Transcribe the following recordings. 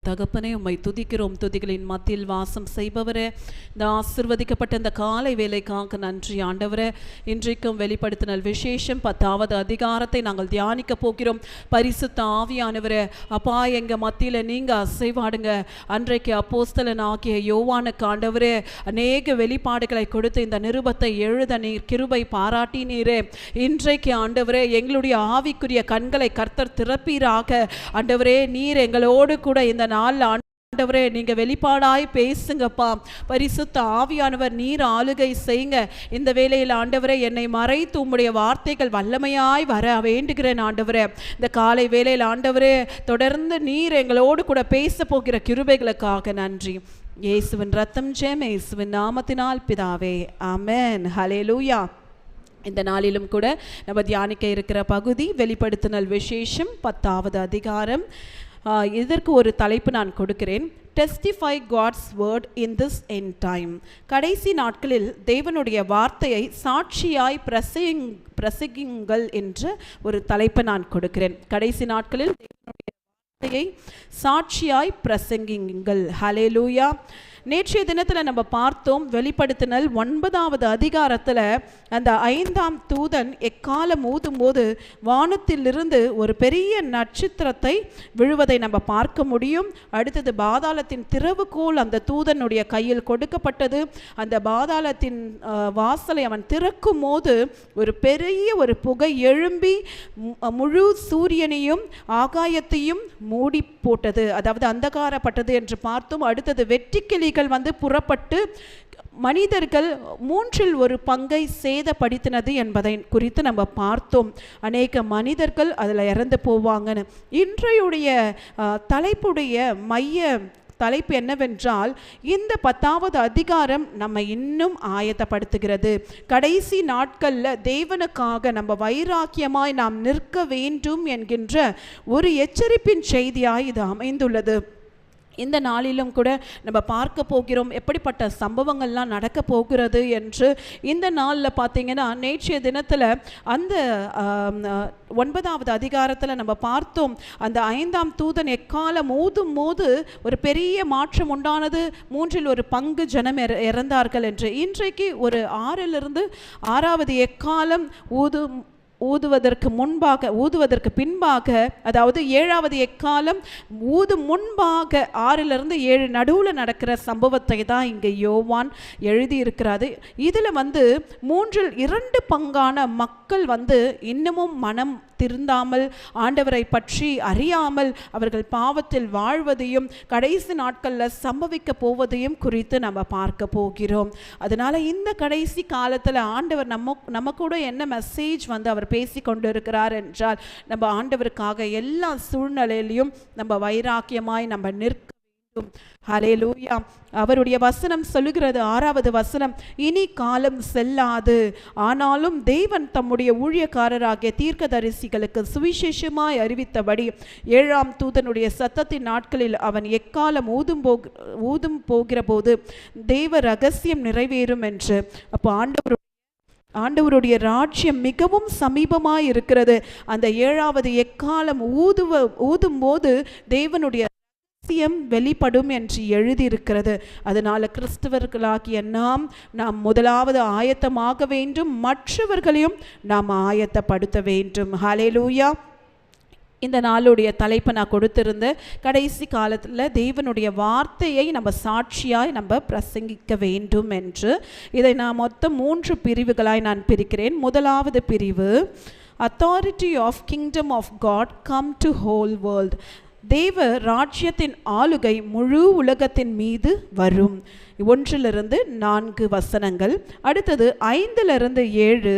தகப்பனே, உம்மை துதிக்கிறோம். துதிகளின் மத்தியில் வாசம் செய்பவரே, இந்த ஆசிர்வதிக்கப்பட்ட இந்த காலை வேலைக்காக நன்றி ஆண்டவரே. இன்றைக்கும் வெளிப்படுத்தினல் விசேஷம் 10வது அதிகாரத்தை நாங்கள் தியானிக்க போகிறோம். பரிசுத்த ஆவியானவரே, அப்பா எங்கள் மத்தியில் நீங்கள் அசைவாடுங்க. அன்றைக்கு அப்போஸ்தலன் ஆகிய யோவானுக்கு ஆண்டவரே அநேக வெளிப்பாடுகளை கொடுத்து இந்த நிருபத்தை எழுத நீர் கிருபை பாராட்டினீரே. இன்றைக்கு ஆண்டவரே எங்களுடைய ஆவிக்குரிய கண்களை கர்த்தர் திறப்பீராக. ஆண்டவரே நீர் எங்களோடு கூட இந்த நாள் ஆண்டவரே நீங்க வெளிப்பாடாய் பேசுங்கப்பா. பரிசுத்த ஆவியானவர் நீர் ஆளுகை செய்யுங்க. இந்த வேளையில் ஆண்டவரே என்னை மறைத்து உம்முடைய வார்த்தைகள் வல்லமையாய் வர வேண்டுகிறேன் ஆண்டவரே. இந்த காலை வேளையில் ஆண்டவரே தொடர்ந்து நீர் எங்களோடு கூட பேச போகிற கிருபைகளுக்காக நன்றி. இயேசுவின் ரத்தம் ஜெயம், இயேசுவின் நாமத்தினால் பிதாவே, ஆமென். ஹல்லேலூயா. இந்த நாளிலும் கூட நம்ம தியானிக்க இருக்கிற பகுதி வெளிப்படுத்தினல் விசேஷம் 10வது அதிகாரம். இதற்கு ஒரு தலைப்பு நான் கொடுக்கிறேன், testify God's word in this end time. கடைசி நாட்களில் தேவனுடைய வார்த்தையை சாட்சியாய் பிரசங்கியுங்கள் என்ற ஒரு தலைப்பை நான் கொடுக்கிறேன். கடைசி நாட்களில் தேவனுடைய வார்த்தையை சாட்சியாய் பிரசங்கியுங்கள். ஹல்லேலூயா. நேற்றைய தினத்தில் நம்ம பார்த்தோம், வெளிப்படுத்தினல் 9வது அதிகாரத்தில் அந்த 5ஆம் தூதன் எக்காலம் ஊதும்போது வானத்திலிருந்து ஒரு பெரிய நட்சத்திரத்தை விழுவதை நம்ம பார்க்க முடியும். அடுத்தது பாதாளத்தின் திறவுகோல் அந்த தூதனுடைய கையில் கொடுக்கப்பட்டது. அந்த பாதாளத்தின் வாசலை அவன் திறக்கும் போது ஒரு பெரிய ஒரு புகை எழும்பி முழு சூரியனையும் ஆகாயத்தையும் மூடி போட்டது, அதாவது அந்தகாரப்பட்டது என்று பார்த்தோம். அடுத்தது வெட்டுக்கிளிகள் வந்து புறப்பட்டு மனிதர்கள் 3ல் 1 பங்கை சேதப்படுத்தினது என்பதை குறித்து நம்ம பார்த்தோம். அநேக மனிதர்கள் அதில் இறந்து போவாங்கன்னு. இன்றையுடைய தலைப்புடைய மைய தலைப்பு என்னவென்றால், இந்த 10வது அதிகாரம் நம்ம இன்னும் ஆயத்தப்படுத்துகிறது. கடைசி நாட்களில் தேவனுக்காக நம்ம வைராக்கியமாய் நாம் நிற்க வேண்டும் என்கின்ற ஒரு எச்சரிப்பின் செய்தியாய் இது அமைந்துள்ளது. இந்த நாளிலும் கூட நம்ம பார்க்க போகிறோம் எப்படிப்பட்ட சம்பவங்கள்லாம் நடக்க போகிறது என்று. இந்த நாளில் பார்த்தீங்கன்னா நேற்றைய தினத்தில் அந்த 9வது அதிகாரத்தில் நம்ம பார்த்தோம், அந்த 5ஆம் தூதன் எக்காலம் ஊதும் போது ஒரு பெரிய மாற்றம் உண்டானது. 3ல் 1 பங்கு ஜனம் இறந்தார்கள் என்று. இன்றைக்கு ஒரு 6லிருந்து 6வது எக்காலம் ஊதுவதற்கு பின்பாக, அதாவது 7வது எக்காலம் முன்பாக 6லிருந்து 7 நடுவில் நடக்கிற சம்பவத்தை தான் இங்கே யோவான் எழுதியிருக்கிறாரு. இதில் 3ல் 2 பங்கான மக்கள் இன்னமும் மனம் திருந்தாமல் ஆண்டவரை பற்றி அறியாமல் அவர்கள் பாவத்தில் வாழ்வதையும் கடைசி நாட்களில் சம்பவிக்க போவதையும் குறித்து நம்ம பார்க்க போகிறோம். அதனால் இந்த கடைசி காலத்தில் ஆண்டவர் நம்ம கூட என்ன மெசேஜ் அவர் பேசி கொண்டு இருக்கிறார் என்றால், நம்ம ஆண்டவருக்காக எல்லா சூழ்நிலையிலையும் நம்ம வைராக்கியமாய் நம்ம நிற்க வேண்டும். ஹல்லேலூயா. அவருடைய வசனம் சொல்லுகிறது, 6வது வசனம், இனி காலம் செல்லாது, ஆனாலும் தேவன் தம்முடைய ஊழியக்காரராகிய தீர்க்கதரிசிகளுக்கு சுவிசேஷமாய் அறிவித்தபடி 7ஆம் தூதனுடைய சத்தத்தின் நாட்களில் அவன் எக்காலம் ஊதும் போகிற போது தேவ ரகசியம் நிறைவேறும் என்று. அப்போ ஆண்டவருடைய ராஜ்யம் மிகவும் சமீபமாய் இருக்கிறது. அந்த 7வது எக்காலம் ஊதும் போது தேவனுடைய வெளிப்படும் என்று எழுதியிருக்கிறது. அதனால கிறிஸ்தவர்களாகிய நாம் முதலாவது ஆயத்தமாக வேண்டும், மற்றவர்களையும் நாம் ஆயத்தப்படுத்த வேண்டும். ஹல்லேலூயா. இந்த நாளுடைய தலைப்பை நான் கொடுத்திருந்த கடைசி காலத்தில் தேவனுடைய வார்த்தையை நம்ம சாட்சியாய் நம்ம பிரசங்கிக்க வேண்டும் என்று. இதை நான் மொத்தம் 3 பிரிவுகளாய் நான் பிரிக்கிறேன். முதலாவது பிரிவு, authority of kingdom of God come to whole world. தேவ ராஜ்யத்தின் ஆளுகை முழு உலகத்தின் மீது வரும். 1லிருந்து 4 வசனங்கள். அடுத்தது 5லிருந்து 7,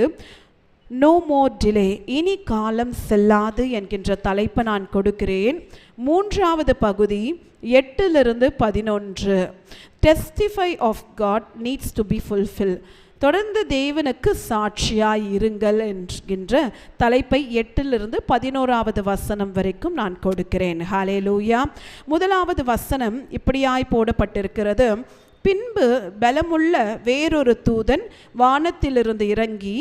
நோ மோர் டிலே, இனி காலம் செல்லாது என்கின்ற தலைப்பை நான் கொடுக்கிறேன். 3வது பகுதி 8லிருந்து 11, testify of God needs to be fulfil. தொடர்ந்து தேவனுக்கு சாட்சியாய் இருங்கள் என்கின்ற தலைப்பை 8லிருந்து 11வது வசனம் வரைக்கும் நான் கொடுக்கிறேன். ஹல்லேலூயா. முதலாவது வசனம் இப்படியாய் போடப்பட்டிருக்கிறது, பின்பு பலமுள்ள வேறொரு தூதன் வானத்திலிருந்து இறங்கி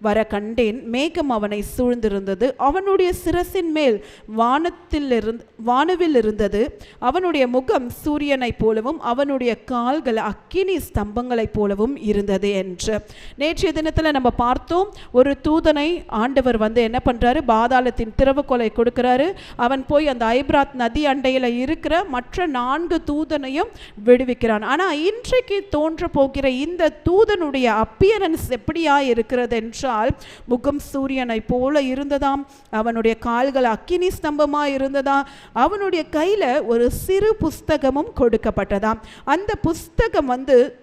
வர கண்டேன். மேகம் அவனை சூழ்ந்திருந்தது. அவனுடைய சிரசின் மேல் வானவில் இருந்தது. அவனுடைய முகம் சூரியனைப் போலவும் அவனுடைய கால்கள் அக்கினி ஸ்தம்பங்களைப் போலவும் இருந்தது என்று. நேற்றைய தினத்தில் நம்ம பார்த்தோம், ஒரு தூதனை ஆண்டவர் என்ன பண்றாரு, பாதாளத்தின் திறவுகோலை கொடுக்கிறாரு. அவன் போய் அந்த ஐப்ராத் நதி அண்டையில் இருக்கிற மற்ற 4 தூதனையும் விடுவிக்கிறான். ஆனா இன்றைக்கு தோன்ற போகிற இந்த தூதனுடைய அப்பியரன்ஸ் எப்படியா இருக்கிறது என்றால், முகம் சூரியனை போல இருந்ததாம். அவனுடைய கால்கள் அக்கினி ஸ்தம்பமா இருந்ததா. அவனுடைய கையில ஒரு சிறு புஸ்தகமும் கொடுக்கப்பட்டதாம். அந்த புஸ்தகம்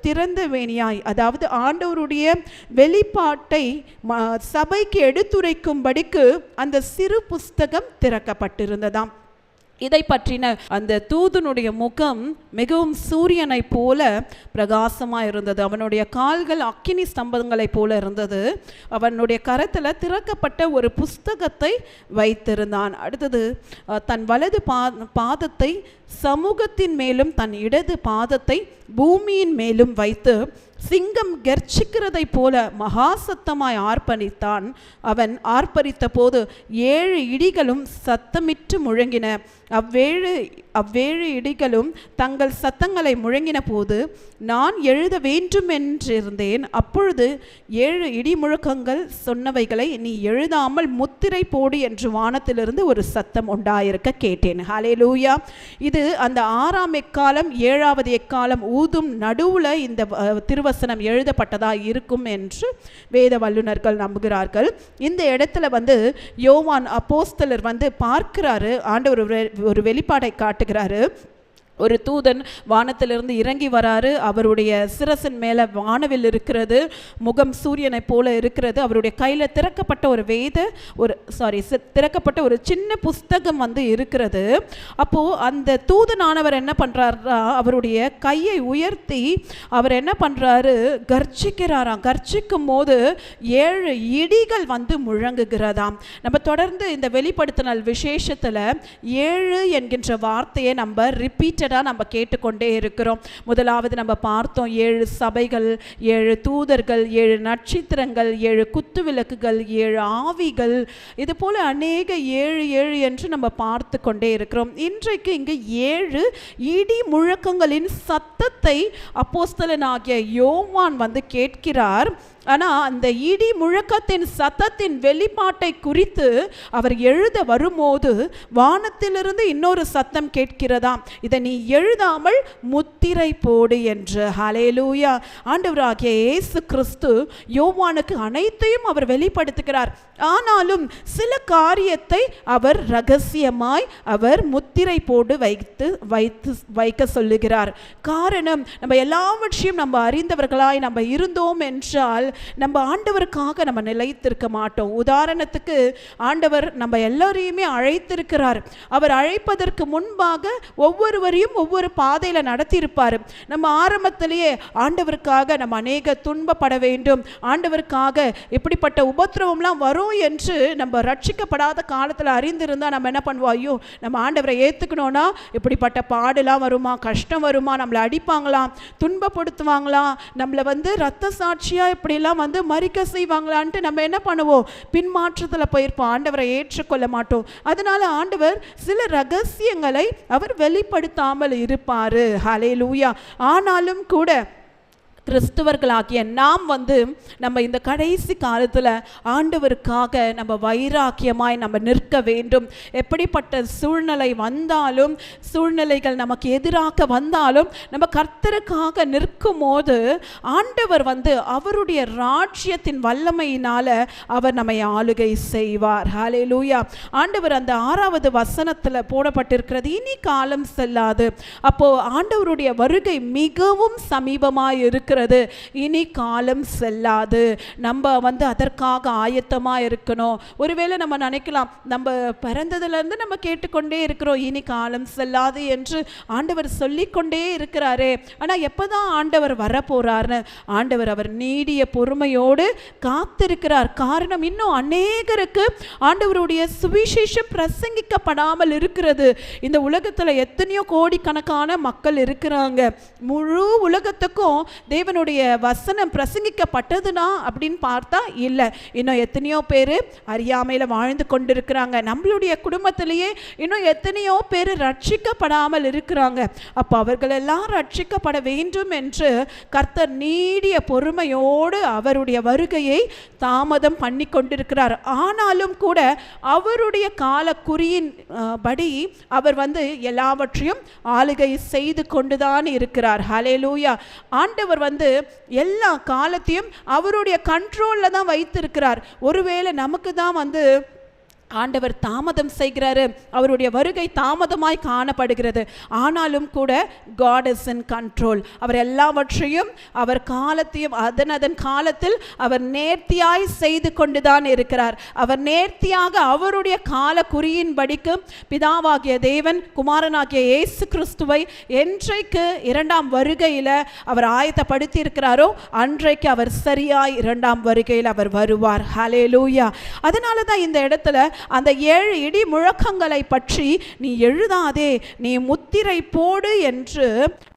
திறந்த வேணியாய், அதாவது ஆண்டவருடைய வெளிப்பாட்டை சபைக்கு எடுத்துரைக்கும்படிக்கு அந்த சிறு புஸ்தகம் திறக்கப்பட்டிருந்ததாம். இதை பற்றின அந்த தூதனுடைய முகம் மிகவும் சூரியனை போல பிரகாசமாக இருந்தது. அவனுடைய கால்கள் அக்கினி ஸ்தம்பங்களை போல இருந்தது. அவனுடைய கரத்தில் திறக்கப்பட்ட ஒரு புஸ்தகத்தை வைத்திருந்தான். அடுத்தது, தன் வலது பாதத்தை சமூகத்தின் மேலும் தன் இடது பாதத்தை பூமியின் மேலும் வைத்து சிங்கம் கர்ச்சிக்கிறதை போல மகா சத்தமாய் ஆர்ப்பரித்தான். அவன் ஆர்ப்பரித்த போது 7 இடிகளும் சத்தமிட்டு முழங்கின. அவ்வேழு இடிகளும் தங்கள் சத்தங்களை முழங்கின போது நான் எழுத வேண்டும் என்றிருந்தேன். அப்பொழுது 7 இடி முழக்கங்கள் சொன்னவைகளை நீ எழுதாமல் முத்திரை போடு என்று வானத்திலிருந்து ஒரு சத்தம் உண்டாயிருக்க கேட்டேன். ஹல்லேலூயா. இது அந்த 6ஆம் எக்காலம் 7வது எக்காலம் ஊதும் நடுவுல இந்த திருவசனம் எழுதப்பட்டதா இருக்கும் என்று வேத வல்லுநர்கள் நம்புகிறார்கள். இந்த இடத்துல யோவான் அப்போஸ்தலர் பார்க்கிறாரு, ஆண்டவர் ஒரு வெளிப்பாடை காட்டுகிறாரு. ஒரு தூதன் வானத்திலிருந்து இறங்கி வராரு. அவருடைய சிரசின் மேலே வானவில் இருக்கிறது. முகம் சூரியனை போல இருக்கிறது. அவருடைய கையில் திறக்கப்பட்ட திறக்கப்பட்ட ஒரு சின்ன புஸ்தகம் இருக்கிறது. அப்போது அந்த தூதனானவர் என்ன பண்ணுறாரா, அவருடைய கையை உயர்த்தி அவர் என்ன பண்ணுறாரு, கர்ச்சிக்கிறாராம். கர்ச்சிக்கும் போது 7 இடிகள் முழங்குகிறதாம். நம்ம தொடர்ந்து இந்த வெளிப்படுத்தினல் விசேஷத்தில் 7 என்கின்ற வார்த்தையை நம்ம ரிப்பீட் நம்ம கேட்டுக்கொண்டே இருக்கிறோம். முதலாவது நம்ம பார்த்தோம் 7 சபைகள், 7 தூதர்கள், 7 நட்சத்திரங்கள், 7 குத்து விளக்குகள், 7 ஆவிகள், இது போல அநேக 7 என்று நம்ம பார்த்து கொண்டே இருக்கிறோம். இன்றைக்கு இங்கு 7 இடி முழக்கங்களின் சத்தத்தை அப்போஸ்தலனாகிய யோவான் கேட்கிறார். ஆனால் அந்த இடி முழக்கத்தின் சத்தத்தின் வெளிப்பாட்டை குறித்து அவர் எழுத வரும்போது வானத்திலிருந்து இன்னொரு சத்தம் கேட்கிறதாம், இதை நீ எழுதாமல் முத்திரை போடு என்று. ஹல்லேலூயா. ஆண்டவராகிய இயேசு கிறிஸ்து யோவானுக்கு அனைத்தையும் அவர் வெளிப்படுத்துகிறார். ஆனாலும் சில காரியத்தை அவர் ரகசியமாய் அவர் முத்திரை போடு வைக்க சொல்லுகிறார். காரணம், நம்ம எல்லாவற்றையும் நம்ம அறிந்தவர்களாய் நம்ம இருந்தோம் என்றால் நம்ம ஆண்டவருக்காக நம்ம நிலைத்திருக்க மாட்டோம். உதாரணத்துக்கு, ஆண்டவர் நம்ம எல்லாரையுமே அழைத்திருக்கிறார். அவர் அழைப்பதற்கு முன்பாக ஒவ்வொருவரையும் ஒவ்வொரு பாதையில் நடத்தியிருப்பார். நம்ம ஆரம்பத்திலேயே ஆண்டவருக்காக நம்ம அநேக துன்பப்பட வேண்டும், ஆண்டவருக்காக இப்படிப்பட்ட உபத்திரவம்லாம் வரும் என்று நம்ம ரட்சிக்கப்படாத காலத்தில் அறிந்திருந்தால் நம்ம என்ன பண்ணுவோம், ஐயோ நம்ம ஆண்டவரை ஏற்றுக்கணும்னா இப்படிப்பட்ட பாடுலாம் வருமா, கஷ்டம் வருமா, நம்மளை அடிப்பாங்களாம், துன்பப்படுத்துவாங்களாம், நம்மளை ரத்த சாட்சியாக இப்படி மறிக்க செய்வாங்களான்ட்டு நம்ம என்ன பண்ணுவோம், பின்மாற்றத்தில் போயிருப்போம், ஆண்டவரை ஏற்றுக்கொள்ள மாட்டோம். அதனால ஆண்டவர் சில ரகசியங்களை அவர் வெளிப்படுத்தாமல் இருப்பாரு. ஹல்லேலூயா. ஆனாலும் கூட கிறிஸ்துவர்களாகிய நாம் நம்ம இந்த கடைசி காலத்தில் ஆண்டவருக்காக நம்ம வைராக்கியமாய் நம்ம நிற்க வேண்டும். எப்படிப்பட்ட சூழ்நிலை வந்தாலும், சூழ்நிலைகள் நமக்கு எதிராக வந்தாலும், நம்ம கர்த்தருக்காக நிற்கும் போது ஆண்டவர் அவருடைய ராஜ்யத்தின் வல்லமையினால அவர் நம்மை ஆளுகை செய்வார். ஹல்லேலூயா. ஆண்டவர் அந்த 6வது வசனத்தில் போடப்பட்டிருக்கிறது, இனி காலம் செல்லாது. அப்போ ஆண்டவருடைய வருகை மிகவும் சமீபமாய் இருக்கு. இருக்கிறது. இனி காலம் செல்லாது, நம்ம அதற்காக ஆயத்தமாக இருக்கணும். ஒருவேளை நம்ம நினைக்கலாம், நம்ம பிறந்ததுலேருந்து நம்ம கேட்டுக்கொண்டே இருக்கிறோம் இனி காலம் செல்லாது என்று ஆண்டவர் சொல்லிக்கொண்டே இருக்கிறாரே. ஆனால் எப்போதான் ஆண்டவர் வரப்போறார்னு ஆண்டவர் அவர் நீடிய பொறுமையோடு காத்திருக்கிறார். காரணம், இன்னும் அநேகருக்கு ஆண்டவருடைய சுவிசேஷம் பிரசங்கிக்கப்படாமல் இருக்கிறது. இந்த உலகத்தில் எத்தனையோ கோடிக்கணக்கான மக்கள் இருக்கிறாங்க. முழு உலகத்துக்கும் தேவனுடைய வசனம் பிரசங்கிக்கப்பட்டதுனா அப்படின்னு பார்த்தா இல்லை. இன்னும் எத்தனையோ பேர் அறியாமையில் வாழ்ந்து கொண்டிருக்கிறாங்க. நம்மளுடைய குடும்பத்திலேயே இன்னும் எத்தனையோ பேர் ரட்சிக்கப்படாமல் இருக்கிறாங்க. அப்போ அவர்களெல்லாம் ரட்சிக்கப்பட வேண்டும் என்று கர்த்தர் நீடிய பொறுமையோடு அவருடைய வருகையை தாமதம் பண்ணி கொண்டிருக்கிறார். ஆனாலும் கூட அவருடைய கால குறியின் படி அவர் எல்லாவற்றையும் ஆளுகை செய்து கொண்டுதான் இருக்கிறார். ஹல்லேலூயா. ஆண்டவர் எல்லா காலத்தையும் அவருடைய கண்ட்ரோல்ல தான் வைத்திருக்கிறார். ஒருவேளை நமக்கு தான் ஆண்டவர் தாமதம் செய்கிறாரு, அவருடைய வருகை தாமதமாய் காணப்படுகிறது. ஆனாலும் கூட God is in control. அவர் எல்லாவற்றையும் அவர் காலத்தையும் அதன் காலத்தில் அவர் நேர்த்தியாய் செய்து கொண்டுதான் இருக்கிறார். அவர் நேர்த்தியாக அவருடைய கால குறியின்படிக்கு பிதாவாகிய தேவன் குமாரனாகிய இயேசு கிறிஸ்துவை என்றைக்கு இரண்டாம் வருகையில் அவர் ஆயத்தப்படுத்தி இருக்கிறாரோ அன்றைக்கு அவர் சரியாய் இரண்டாம் வருகையில் அவர் வருவார். ஹல்லேலூயா. அதனால தான் இந்த இடத்துல அந்த 7 இடி முழக்கங்களை பற்றி நீ எழுதாதே, நீ முத்திரை போடு என்று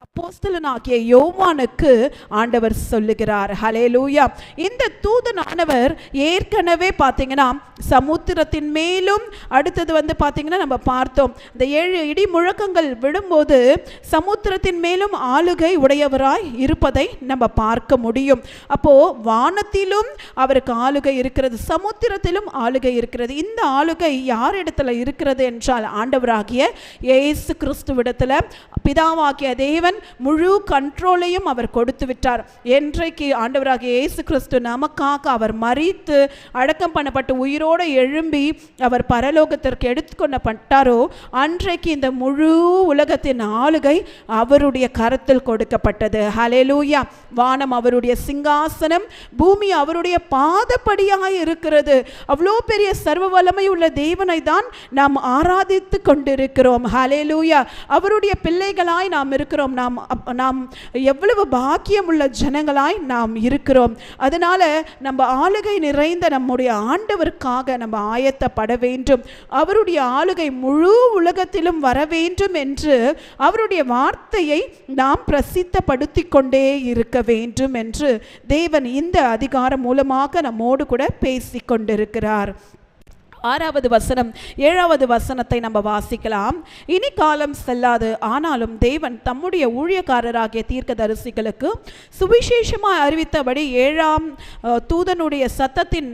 அப்போஸ்தலனாகிய யோவானுக்கு ஆண்டவர் சொல்லுகிறார். ஹல்லேலூயா. இந்த தூதனானவர் ஏற்கனவே பார்த்தீங்கன்னா சமுத்திரத்தின் மேலும் அடுத்தது பார்த்தீங்கன்னா நம்ம பார்த்தோம், இந்த 7 இடி முழக்கங்கள் விடும்போது சமுத்திரத்தின் மேலும் ஆளுகை உடையவராய் இருப்பதை நம்ம பார்க்க முடியும். அப்போ வானத்திலும் அவருக்கு ஆளுகை இருக்கிறது, சமுத்திரத்திலும் ஆளுகை இருக்கிறது. இந்த ஆளுகை யார் இடத்துல இருக்கிறது என்றால் ஆண்டவராகிய இயேசு கிறிஸ்துவிடத்துல பிதாவாகிய தேவன் முழு கண்ட்ரோலையும் அவர் கொடுத்து விட்டார். என்றைக்கு ஆண்டவராகிய இயேசு கிறிஸ்து நமக்காக அவர் மரித்து அடக்கம் பண்ணப்பட்டு உயிரோடு எழும்பி அவர் பரலோகத்திற்கு எடுத்துக்கொள்ளப்பட்டாரோ அன்றைக்கு இந்த முழு உலகத்தின் ஆளுகை அவருடைய கரத்தில் கொடுக்கப்பட்டது. ஹல்லேலூயா. வானம் அவருடைய சிங்காசனம், பூமி அவருடைய பாதப்படியாக இருக்கிறது. அவ்வளோ பெரிய சர்வ வல்லமை உள்ள தேவனை தான் நாம் ஆராதித்து கொண்டிருக்கிறோம். ஹல்லேலூயா. அவருடைய பிள்ளைகளாய் நாம் இருக்கிறோம். நாம் எவ்வளவு பாக்கியம் உள்ள ஜனங்களாய் நாம் இருக்கிறோம். அதனால நம்ம ஆளுகை நிறைந்த நம்முடைய ஆண்டவருக்காக நம்ம ஆயத்தப்பட வேண்டும். அவருடைய ஆளுகை முழு உலகத்திலும் வர வேண்டும் என்று அவருடைய வார்த்தையை நாம் பிரசித்தப்படுத்தி கொண்டே இருக்க வேண்டும் என்று தேவன் இந்த அதிகாரம் மூலமாக நம்மோடு கூட பேசிக் கொண்டிருக்கிறார். 6வது வசனம் 7வது வசனத்தை நம்ம வாசிக்கலாம். இனி காலம் செல்லாது, ஆனாலும் தேவன் தம்முடைய ஊழியக்காரராகிய தீர்க்கதரிசிகளுக்கு சுவிசேஷமாய் அறிவித்தபடி 7ஆம் தூதனுடைய சத்தத்தின்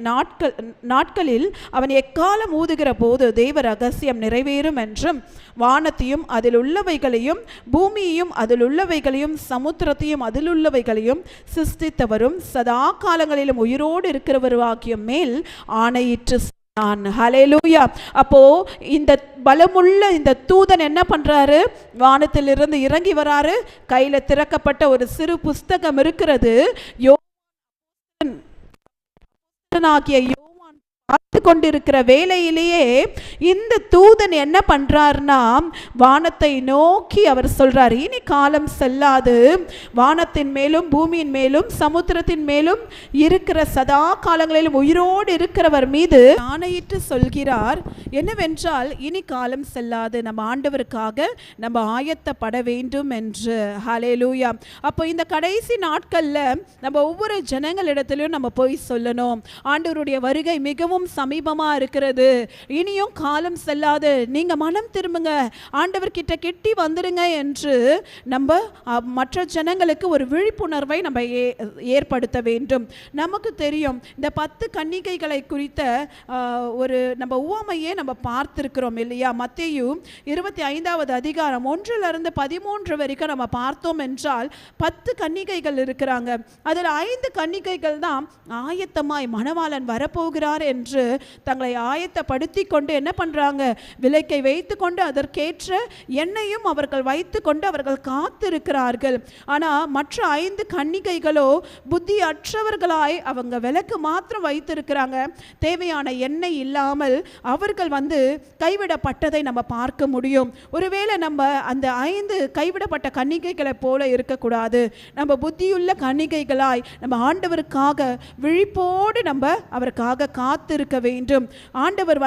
நாட்களில் அவன் எக்காலம் ஊதுகிற போது தேவ ரகசியம் நிறைவேறும் என்றும் வானத்தையும் அதில் உள்ளவைகளையும் பூமியையும் அதில் உள்ளவைகளையும் சமுத்திரத்தையும் அதில் உள்ளவைகளையும் சிருஷ்டித்தவரும் சதா காலங்களிலும் உயிரோடு இருக்கிறவராகிய மேல் ஆணையிட்டு ஹல்லேலூயா. அப்போ இந்த பலமுள்ள இந்த தூதன் என்ன பண்றாரு? வானத்திலிருந்து இறங்கி வராரு. கையில திறக்கப்பட்ட ஒரு சிறு புஸ்தகம் இருக்கிறது. பார்த்து கொண்டிருக்கிற வேளையிலேயே இந்த தூதன் என்ன பண்றார்னா வானத்தை நோக்கி அவர் சொல்றார், இனி காலம் செல்லாது, வானத்தின் மேலும் பூமியின் மேலும் சமுத்திரத்தின் மேலும் இருக்கிற சதா காலங்களிலும் உயிரோடு இருக்கிறவர் மீது ஆணையிட்டு சொல்கிறார். என்னவென்றால் இனி காலம் செல்லாது, நம்ம ஆண்டவருக்காக நம்ம ஆயத்தப்பட வேண்டும் என்று. ஹல்லேலூயா. அப்போ இந்த கடைசி நாட்கள்ல நம்ம ஒவ்வொரு ஜனங்களிடத்திலும் நம்ம போய் சொல்லணும், ஆண்டவருடைய வருகை மிகவும் சமீபமா இருக்கிறது, இனியும் காலம் செல்லாது, நீங்க மனம் திரும்புங்க, ஆண்டவர் கிட்ட கெட்டி வந்துடுங்க என்று நம்ம மற்ற ஜனங்களுக்கு ஒரு விழிப்புணர்வை நம்ம ஏற்படுத்த வேண்டும். நமக்கு தெரியும் இந்த 10 கன்னிகைகளை குறித்த ஒரு நம்ம உவமையே நம்ம பார்த்திருக்கிறோம் இல்லையா? மத்தேயு 25வது அதிகாரம் 1லிருந்து 13 வரைக்கும் நம்ம பார்த்தோம் என்றால் 10 கன்னிகைகள் இருக்கிறாங்க. அதில் 5 கன்னிகைகள் தான் ஆயத்தமாய் மணவாளன் வரப்போகிறார் என்று என்று தங்களை ஆயத்தப்படுத்தி கொண்டு என்ன பண்ணுறாங்க, விளக்கை வைத்து கொண்டு அதற்கேற்ற எண்ணெயும் அவர்கள் வைத்து கொண்டு அவர்கள் காத்திருக்கிறார்கள். ஆனால் மற்ற 5 கன்னிகைகளோ புத்தி அற்றவர்களாய் அவங்க விளக்கு மாத்திரம் வைத்திருக்கிறாங்க. தேவையான எண்ணெய் இல்லாமல் அவர்கள் கைவிடப்பட்டதை நம்ம பார்க்க முடியும். ஒருவேளை நம்ம அந்த 5 கைவிடப்பட்ட கன்னிகைகளை போல இருக்கக்கூடாது. நம்ம புத்தியுள்ள கன்னிகைகளாய் நம்ம ஆண்டவருக்காக விழிப்போடு நம்ம அவருக்காக காத்திருக்க வேண்டும். ஆண்டவர்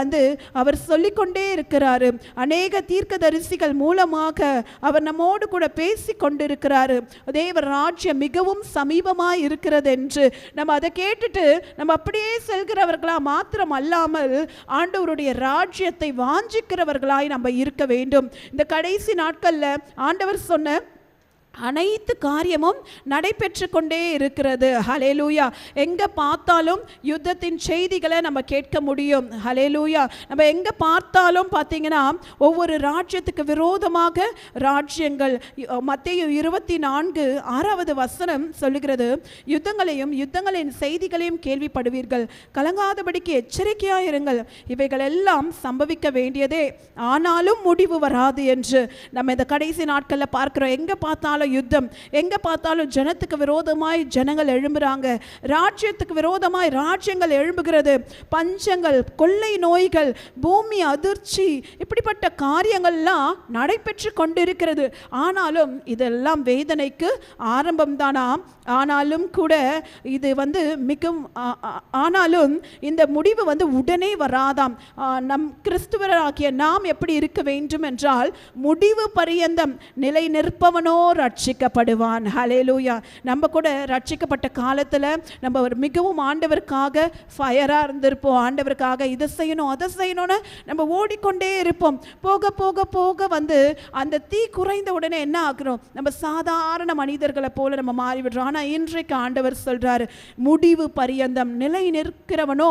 அவர் சொல்லிக்கொண்டே இருக்கிறாரு. அநேக தீர்க்கதரிசிகள் மூலமாக அவர் நம்மோடு கூட பேசி கொண்டிருக்கிறாரு. தேவ ராஜ்யம் மிகவும் சமீபமாய் இருக்கிறது என்று நம்ம அதை கேட்டுட்டு நம்ம அப்படியே செல்கிறவர்களா மாத்திரம் அல்லாமல் ஆண்டவருடைய ராஜ்யத்தை வாஞ்சிக்கிறவர்களாய் நம்ம இருக்க வேண்டும். இந்த கடைசி நாட்கள்ல ஆண்டவர் சொன்ன அனைத்து காரியமும் நடைபெற்று கொண்டே இருக்கிறது. ஹல்லேலூயா. எங்கே பார்த்தாலும் யுத்தத்தின் செய்திகளை நம்ம கேட்க முடியும். ஹல்லேலூயா. நம்ம எங்கே பார்த்தாலும் பார்த்தீங்கன்னா ஒவ்வொரு ராஜ்யத்துக்கு விரோதமாக ராஜ்யங்கள். மத்தேயு 24:6 வசனம் சொல்லுகிறது, யுத்தங்களின் செய்திகளையும் கேள்விப்படுவீர்கள், கலங்காதபடிக்கு எச்சரிக்கையாயிருங்கள், இவைகள் எல்லாம் சம்பவிக்க வேண்டியதே, ஆனாலும் முடிவு வராது என்று நம்ம இந்த கடைசி நாட்களில் பார்க்கிறோம். எங்கே பார்த்தாலும் யுத்தம், எங்க பார்த்தாலும் ஜனத்துக்கு விரோதமாய் ஜனங்கள் எழும்புறாங்க, ராஜ்யத்துக்கு விரோதமாய் ராஜ்யங்கள் எழும்புகிறது, பஞ்சங்கள், கொள்ளை நோய்கள், பூமி அதிர்ச்சி, இப்படிப்பட்ட காரியங்கள்லாம் நடைபெற்று கொண்டிருக்கிறது. ஆனாலும் இதெல்லாம் வேதனைக்கு ஆரம்பம்தானா? ஆனாலும் கூட இது மிகவும் ஆனாலும் இந்த முடிவு உடனே வராதாம். நம் கிறிஸ்துவராகிய நாம் எப்படி இருக்க வேண்டும் என்றால், முடிவு பரியந்தம் நிலை நிற்பவனோ ரட்சிக்கப்படுவான். ஹல்லேலூயா. நம்ம கூட ரட்சிக்கப்பட்ட காலத்தில் நம்ம மிகவும் ஆண்டவருக்காக ஃபயராக இருந்திருப்போம். ஆண்டவருக்காக இதை செய்யணும் அதை செய்யணும்னு நம்ம ஓடிக்கொண்டே இருப்போம். போக போக போக அந்த தீ குறைந்த உடனே என்ன ஆகிறோம், நம்ம சாதாரண மனிதர்களை போல நம்ம மாறிவிடுறோம். ஆனால் இன்றைக்கு ஆண்டவர் சொல்றாரு, முடிவு பரியந்தம் நிலை நிற்கிறவனோ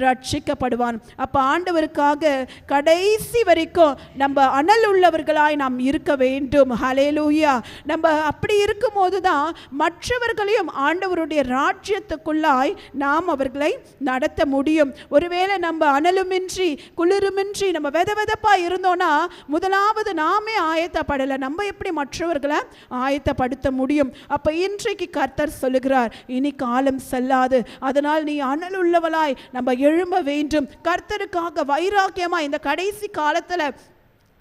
ரட்சிக்கப்படுவான். அப்போ ஆண்டவருக்காக கடைசி வரைக்கும் நம்ம அனல் உள்ளவர்களாய் நாம் இருக்க வேண்டும். ஹல்லேலூயா. நம்ம அப்படி இருக்கும்போது தான் மற்றவர்களையும் ஆண்டவருடைய ராஜ்யத்துக்குள்ளாய் நாம் அவர்களை நடத்த முடியும். ஒருவேளை நம்ம அனலுமின்றி குளிருமின்றி நம்ம வெதவெதப்பா இருந்தோம்னா முதலாவது நாமே ஆயத்தப்படலை, நம்ம எப்படி மற்றவர்களை ஆயத்தப்படுத்த முடியும்? அப்ப இன்றைக்கு கர்த்தர் சொல்லுகிறார், இனி காலம் செல்லாது, அதனால் நீ அனல் உள்ளவளாய் நம்ம எழும்ப வேண்டும். கர்த்தருக்காக வைராக்கியமா இந்த கடைசி காலத்துல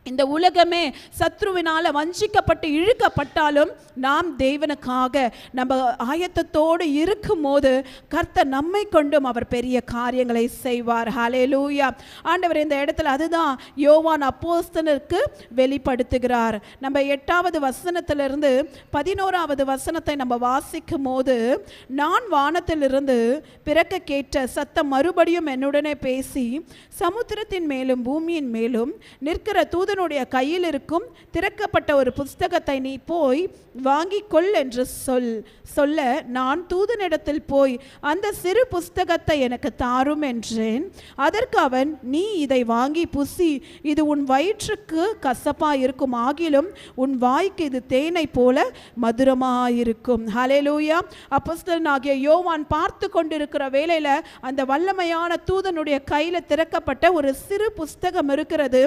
இந்த உலகமே சத்ருவினால வஞ்சிக்கப்பட்டு இழுக்கப்பட்டாலும் நாம் தேவனுக்காக நம்ம ஆயத்தத்தோடு இருக்கும் போது கர்த்தர் நம்மை கொண்டும் அவர் பெரிய காரியங்களை செய்வார். ஹல்லேலூயா. ஆண்டவர் இந்த இடத்துல அதுதான் யோவான் அப்போஸ்தலருக்கு வெளிப்படுத்துகிறார். நம்ம 8வது வசனத்திலிருந்து 11வது வசனத்தை நம்ம வாசிக்கும் போது, நான் வானத்திலிருந்து பிறக்க கேட்ட சத்தம் மறுபடியும் என்னுடனே பேசி, சமுத்திரத்தின் மேலும் பூமியின் மேலும் நிற்கிற தூதனுடைய கையில் இருக்கும் திறக்கப்பட்ட ஒரு புஸ்தகத்தை நீ போய் வாங்கிக் கொள் என்று சொல்ல, நான் தூதனிடத்தில் போய் அந்த சிறு புஸ்தகத்தை எனக்கு தாரும் என்றேன். அதற்கு அவன், நீ இதை வாங்கி புசி, இது உன் வயிற்றுக்கு கசப்பா இருக்கும், ஆகிலும் உன் வாய்க்கு இது தேனை போல மதுரமாயிருக்கும். ஹல்லேலூயா. அப்போஸ்தலனாகிய யோவான் பார்த்து கொண்டிருக்கிற வேளையில அந்த வல்லமையான தூதனுடைய கையில திறக்கப்பட்ட ஒரு சிறு புஸ்தகம் இருக்கிறது.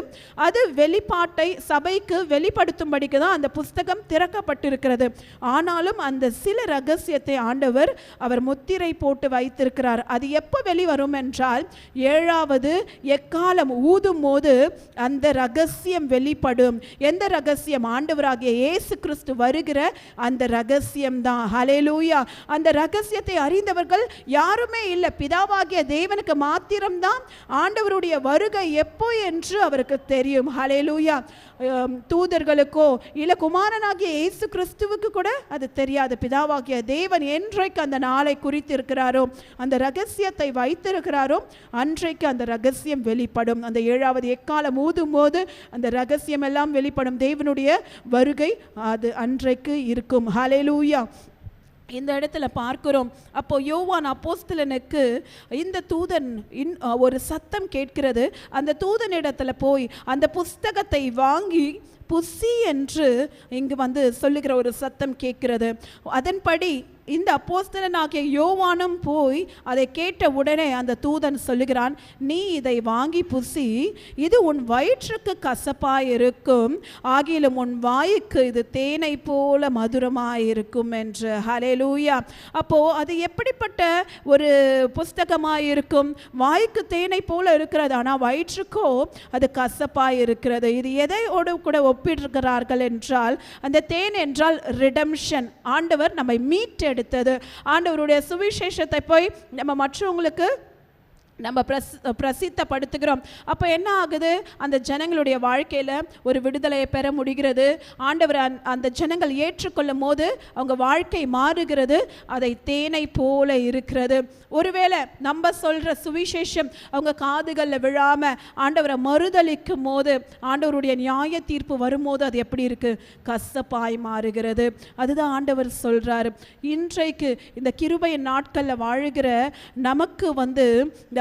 அது வெளிப்பாட்டை சபைக்கு வெளிப்படுத்தும்படிக்கு தான் அந்த புஸ்தகம் திறக்கப்பட்டிருக்கிறது. ஆனாலும் அந்த சில ரகசியத்தை ஆண்டவர் அவர் முத்திரை போட்டு வைத்திருக்கிறார். அது எப்போ வெளிவரும் என்றால் 7வது எக்காலம் ஊதும் போது அந்த ரகசியம் வெளிப்படும். எந்த ரகசியம்? ஆண்டவராகிய இயேசு கிறிஸ்து வருகிற அந்த ரகசியம் தான். ஹல்லேலூயா. அந்த ரகசியத்தை அறிந்தவர்கள் யாருமே இல்லை, பிதாவாகிய தேவனுக்கு மாத்திரம்தான் ஆண்டவருடைய வருகை எப்போ என்று அவருக்கு தெரியும். ஹல்லேலூயா. தூதர்களுக்கோ இல்ல குமாரனாகிய இயேசு கிறிஸ்துவுக்கு கூட அது தெரியாது. பிதாவாகிய தேவன் என்றைக்கு அந்த நாளை குறித்திருக்கிறாரோ, அந்த ரகசியத்தை வைத்திருக்கிறாரோ, அன்றைக்கு அந்த ரகசியம் வெளிப்படும். அந்த 7வது எக்காலம் ஊதும் போது அந்த ரகசியம் எல்லாம் வெளிப்படும். தேவனுடைய வருகை அது அன்றைக்கு இருக்கும். ஹல்லேலூயா. இந்த இடத்துல பார்க்கிறோம். அப்போ யோவான் அப்போஸ்தலனுக்கு இந்த தூதன் ஒரு சத்தம் கேட்கிறது. அந்த தூதனிடத்துல போய் அந்த புஸ்தகத்தை வாங்கி புசி என்று இங்கு சொல்லுகிற ஒரு சத்தம் கேட்கிறது. அதன்படி இந்த அப்போஸ்தலனாகிய யோவானும் போய் அதை கேட்ட உடனே அந்த தூதன் சொல்லுகிறான், நீ இதை வாங்கி புசி, இது உன் வயிற்றுக்கு கசப்பாயிருக்கும், ஆகிலும் உன் வாய்க்கு இது தேனை போல மதுரமாயிருக்கும் என்று. ஹல்லேலூயா. அப்போ அது எப்படிப்பட்ட ஒரு புஸ்தகமாயிருக்கும்? வாய்க்கு தேனை போல இருக்கிறது, ஆனால் வயிற்றுக்கோ அது கசப்பாயிருக்கிறது. இது எதையோடு கூட ஒப்பிட்டிருக்கிறார்கள் என்றால், அந்த தேன் என்றால் ரிடம்ஷன். ஆண்டவர் நம்மை மீட்டெடுத்தது. ஆண்டவருடைய சுவிசேஷத்தை போய் நம்ம மற்றவங்களுக்கு நம்ம பிரசித்தப்படுத்துகிறோம். அப்போ என்ன ஆகுது? அந்த ஜனங்களுடைய வாழ்க்கையில் ஒரு விடுதலையை பெற முடிகிறது. ஆண்டவர் அந்த ஜனங்கள் ஏற்றுக்கொள்ளும் போது அவங்க வாழ்க்கை மாறுகிறது. அதை தேனை போல இருக்கிறது. ஒருவேளை நம்ம சொல்கிற சுவிசேஷம் அவங்க காதுகளில் விழாமல் ஆண்டவரை மறுதளிக்கும் போது, ஆண்டவருடைய நியாய தீர்ப்பு வரும்போது அது எப்படி இருக்குது? கசப்பாய் மாறுகிறது. அதுதான் ஆண்டவர் சொல்கிறாரு. இன்றைக்கு இந்த கிருபையின் நாட்களில் வாழுகிற நமக்கு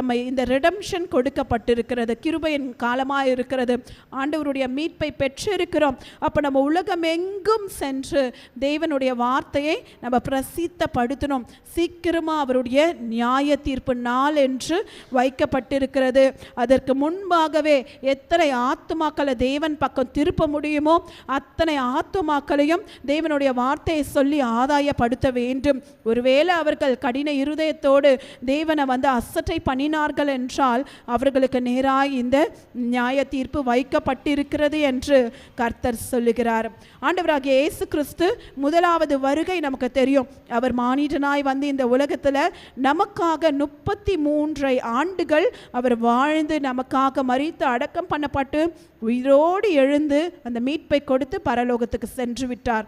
இந்த ரிடம்ஷன் கொடுக்கப்பட்டிருக்கிறது. கிருபையின் காலமாக இருக்கிறது. ஆண்டவருடைய மீட்பை பெற்றிருக்கிறோம். அப்போ நம்ம உலகம் எங்கும் சென்று தேவனுடைய வார்த்தையை நம்ம பிரசித்தப்படுத்தணும். சீக்கிரமாக அவருடைய நியாய தீர்ப்பு நாள் என்று வைக்கப்பட்டிருக்கிறது. அதற்கு முன்பாகவே எத்தனை ஆத்துமாக்களை தேவன் பக்கம் திருப்ப முடியுமோ அத்தனை ஆத்துமாக்களையும் தேவனுடைய வார்த்தையை சொல்லி ஆதாயப்படுத்த வேண்டும். ஒருவேளை அவர்கள் கடின இருதயத்தோடு தேவனை அசட்டை பண்ணினார்கள் என்றால் அவர்களுக்கு நேராய் இந்த நியாய தீர்ப்பு வைக்கப்பட்டிருக்கிறது என்று கர்த்தர் சொல்லுகிறார். ஆண்டவராகிய இயேசு கிறிஸ்து முதலாவது வருகை நமக்கு தெரியும். அவர் மானிடனாய் இந்த உலகத்தில் நமக்காக 33 ஆண்டுகள் அவர் வாழ்ந்து நமக்காக மரித்து அடக்கம் பண்ணப்பட்டு உயிரோடு எழுந்து அந்த மீட்பை கொடுத்து பரலோகத்துக்கு சென்று விட்டார்.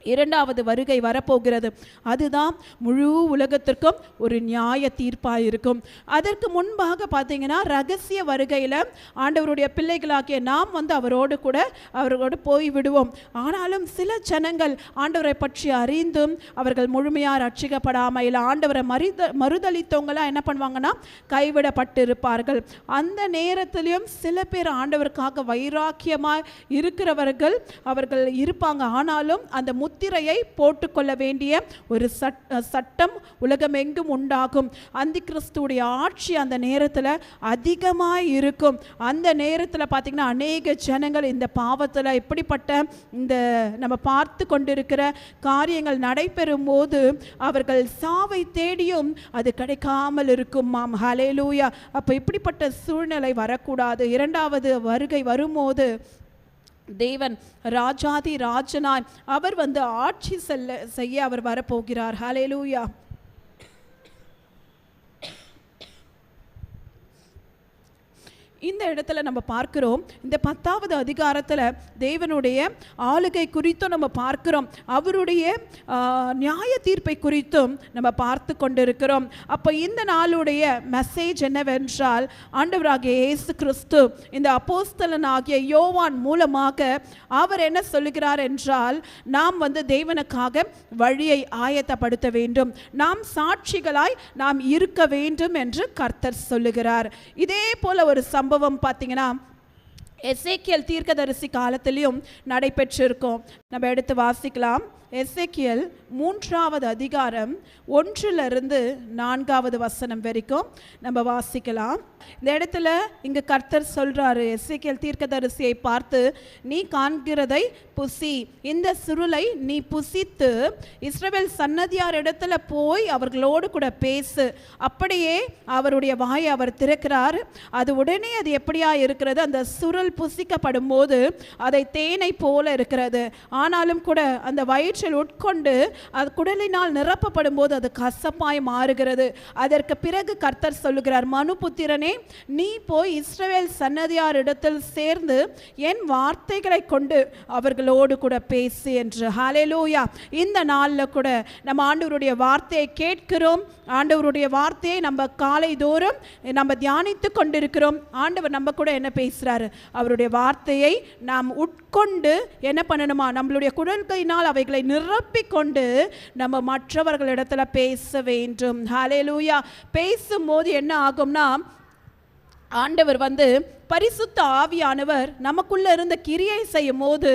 இரண்டாவது வருகை வரப்போகிறது. அதுதான் முழு உலகத்திற்கும் ஒரு நியாய தீர்ப்பாக இருக்கும். அதற்கு முன்பாக பார்த்தீங்கன்னா ரகசிய வருகையில் ஆண்டவருடைய பிள்ளைகளாகிய நாம் அவரோடு போய் விடுவோம். ஆனாலும் சில ஜனங்கள் ஆண்டவரை பற்றி அறிந்தும் அவர்கள் முழுமையாக ரட்சிக்கப்படாமல் இல்லை ஆண்டவரை மறுதளித்தவங்களாம் என்ன பண்ணுவாங்கன்னா கைவிடப்பட்டு இருப்பார்கள். அந்த நேரத்திலையும் சில பேர் ஆண்டவருக்காக வைராக்கியமாக இருக்கிறவர்கள் அவர்கள் இருப்பாங்க. ஆனாலும் அந்த முத்திரையை போட்டுக்கொள்ள வேண்டிய ஒரு சட்டம் உலகமெங்கும் உண்டாகும். அந்தி கிறிஸ்துடைய ஆட்சி அந்த நேரத்தில் அதிகமாக இருக்கும். அந்த நேரத்தில் பார்த்தீங்கன்னா அநேக ஜனங்கள் இந்த பாவத்தில் இப்படிப்பட்ட இந்த நம்ம பார்த்து கொண்டிருக்கிற காரியங்கள் நடைபெறும் போது அவர்கள் சாவை தேடியும் அது கிடைக்காமல் இருக்கும். ஹல்லேலூயா. அப்போ இப்படிப்பட்ட சூழ்நிலை வரக்கூடாது. இரண்டாவது வருகை வரும்போது தேவன் ராஜாதி ராஜனாய் அவர் ஆட்சி செய்ய அவர் வரப்போகிறார். ஹல்லேலூயா. இந்த இடத்துல நம்ம பார்க்கிறோம், இந்த 10வது அதிகாரத்தில் தேவனுடைய ஆளுகை குறித்தும் நம்ம பார்க்கிறோம், அவருடைய நியாய தீர்ப்பை குறித்தும் நம்ம பார்த்து கொண்டிருக்கிறோம். அப்போ இந்த நாளுடைய மெசேஜ் என்னவென்றால், ஆண்டவராகிய இயேசு கிறிஸ்து இந்த அப்போஸ்தலனாகிய யோவான் மூலமாக அவர் என்ன சொல்லுகிறார் என்றால், நாம் தேவனுக்காக வழியை ஆயத்தப்படுத்த வேண்டும், நாம் சாட்சிகளாய் நாம் இருக்க வேண்டும் என்று கர்த்தர் சொல்லுகிறார். இதே போல ஒரு சம்பவம் பார்த்தீங்கன்னா எசேக்கியேல் தீர்க்கதரிசி காலத்திலும் நடைபெற்றிருக்கும். நம்ம எடுத்து வாசிக்கலாம். எசேக்கியேல் 3வது அதிகாரம் 1லிருந்து 4வது வசனம் வரைக்கும் நம்ம வாசிக்கலாம். இந்த இடத்துல இங்கு கர்த்தர் சொல்றாரு, எசேக்கியேல் தீர்க்கதரிசியை பார்த்து, நீ காண்கிறதை புசி, இந்த சுருளை நீ புசித்து இஸ்ரவேல் சன்னதியார் இடத்துல போய் அவர்களோடு கூட பேசு. அப்படியே அவருடைய வாயை அவர் திறக்கிறார். அது உடனே அது எப்படியா இருக்கிறது? அந்த சுருள் புசிக்கப்படும் போது அதை தேனை போல இருக்கிறது. ஆனாலும் கூட அந்த வயிற்றில் உட்கொண்டு அது குடலினால் நிரப்பப்படும் போது அது கசப்பாய் மாறுகிறது. அதற்கு பிறகு கர்த்தர் சொல்லுகிறார், மனுபுத்திரனே, நீ போய் இஸ்ரவேல் சன்னதியார் இடத்தில் சேர்ந்து என் வார்த்தைகளை கொண்டு அவர்களோடு கூட பேசு என்று. ஹல்லேலூயா. இந்த நாளில் கூட நம்ம ஆண்டவருடைய வார்த்தையை கேட்கிறோம். ஆண்டவருடைய வார்த்தையை நம்ம காலை தோறும் நம்ம தியானித்து கொண்டிருக்கிறோம். ஆண்டவர் நம்ம கூட என்ன பேசுகிறாரு? அவருடைய வார்த்தையை நாம் உட்கொண்டு என்ன பண்ணணுமா? நம்மளுடைய குடல்களினால் அவைகளை நிரப்பிக்கொண்டு நம்ம மற்றவர்களிடத்துல பேச வேண்டும். ஹல்லேலூயா. பேசும்போது என்ன ஆகும்னா, ஆண்டவர் பரிசுத்த ஆவியானவர் நமக்குள்ள இருந்த கிரியை செய்யும் போது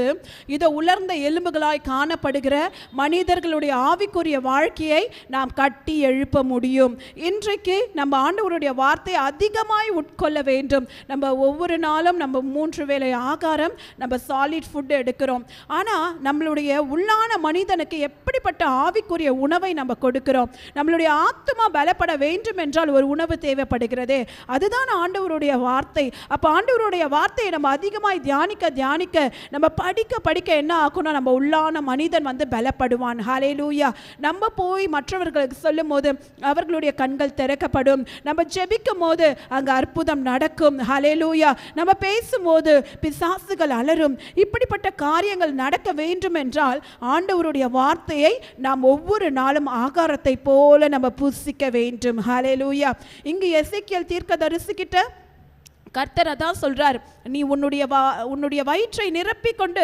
இதோ உலர்ந்த எலும்புகளாய் காணப்படுகிற மனிதர்களுடைய ஆவிக்குரிய வாழ்க்கையை நாம் கட்டி எழுப்ப முடியும். இன்றைக்கு நம்ம ஆண்டவருடைய வார்த்தை அதிகமாய் உட்கொள்ள வேண்டும். நம்ம ஒவ்வொரு நாளும் நம்ம 3 வேளை ஆகாரம் நம்ம சாலிட் ஃபுட் எடுக்கிறோம். ஆனால் நம்மளுடைய உள்ளான மனிதனுக்கு எப்படிப்பட்ட ஆவிக்குரிய உணவை நம்ம கொடுக்கிறோம்? நம்மளுடைய ஆத்மா பலப்பட வேண்டும் என்றால் ஒரு உணவு தேவைப்படுகிறதே, அதுதான் ஆண்டவருடைய வார்த்தை. அப்போ ஆண்டவருடைய வார்த்தையை நம்ம அதிகமாய் தியானிக்க தியானிக்க நம்ம படிக்க படிக்க என்ன ஆகும்னா நம்ம உள்ளான மனிதன் வந்து பலப்படுவான். ஹல்லேலூயா. நம்ம போய் மற்றவர்களுக்கு சொல்லும் போது அவர்களுடைய கண்கள் திறக்கப்படும். நம்ம ஜெபிக்கும் போது அங்கே அற்புதம் நடக்கும். ஹல்லேலூயா. நம்ம பேசும்போது பிசாசுகள் அலரும். இப்படிப்பட்ட காரியங்கள் நடக்க வேண்டும் என்றால் ஆண்டவருடைய வார்த்தையை நாம் ஒவ்வொரு நாளும் ஆகாரத்தை போல நம்ம புசிக்க வேண்டும். ஹல்லேலூயா. இங்கு எசேக்கியேல் தீர்க்கதரிசிகிட்ட கர்த்தர் அதான் சொல்றார், நீ உன்னுடைய வயிற்றை நிரப்பிக் கொண்டு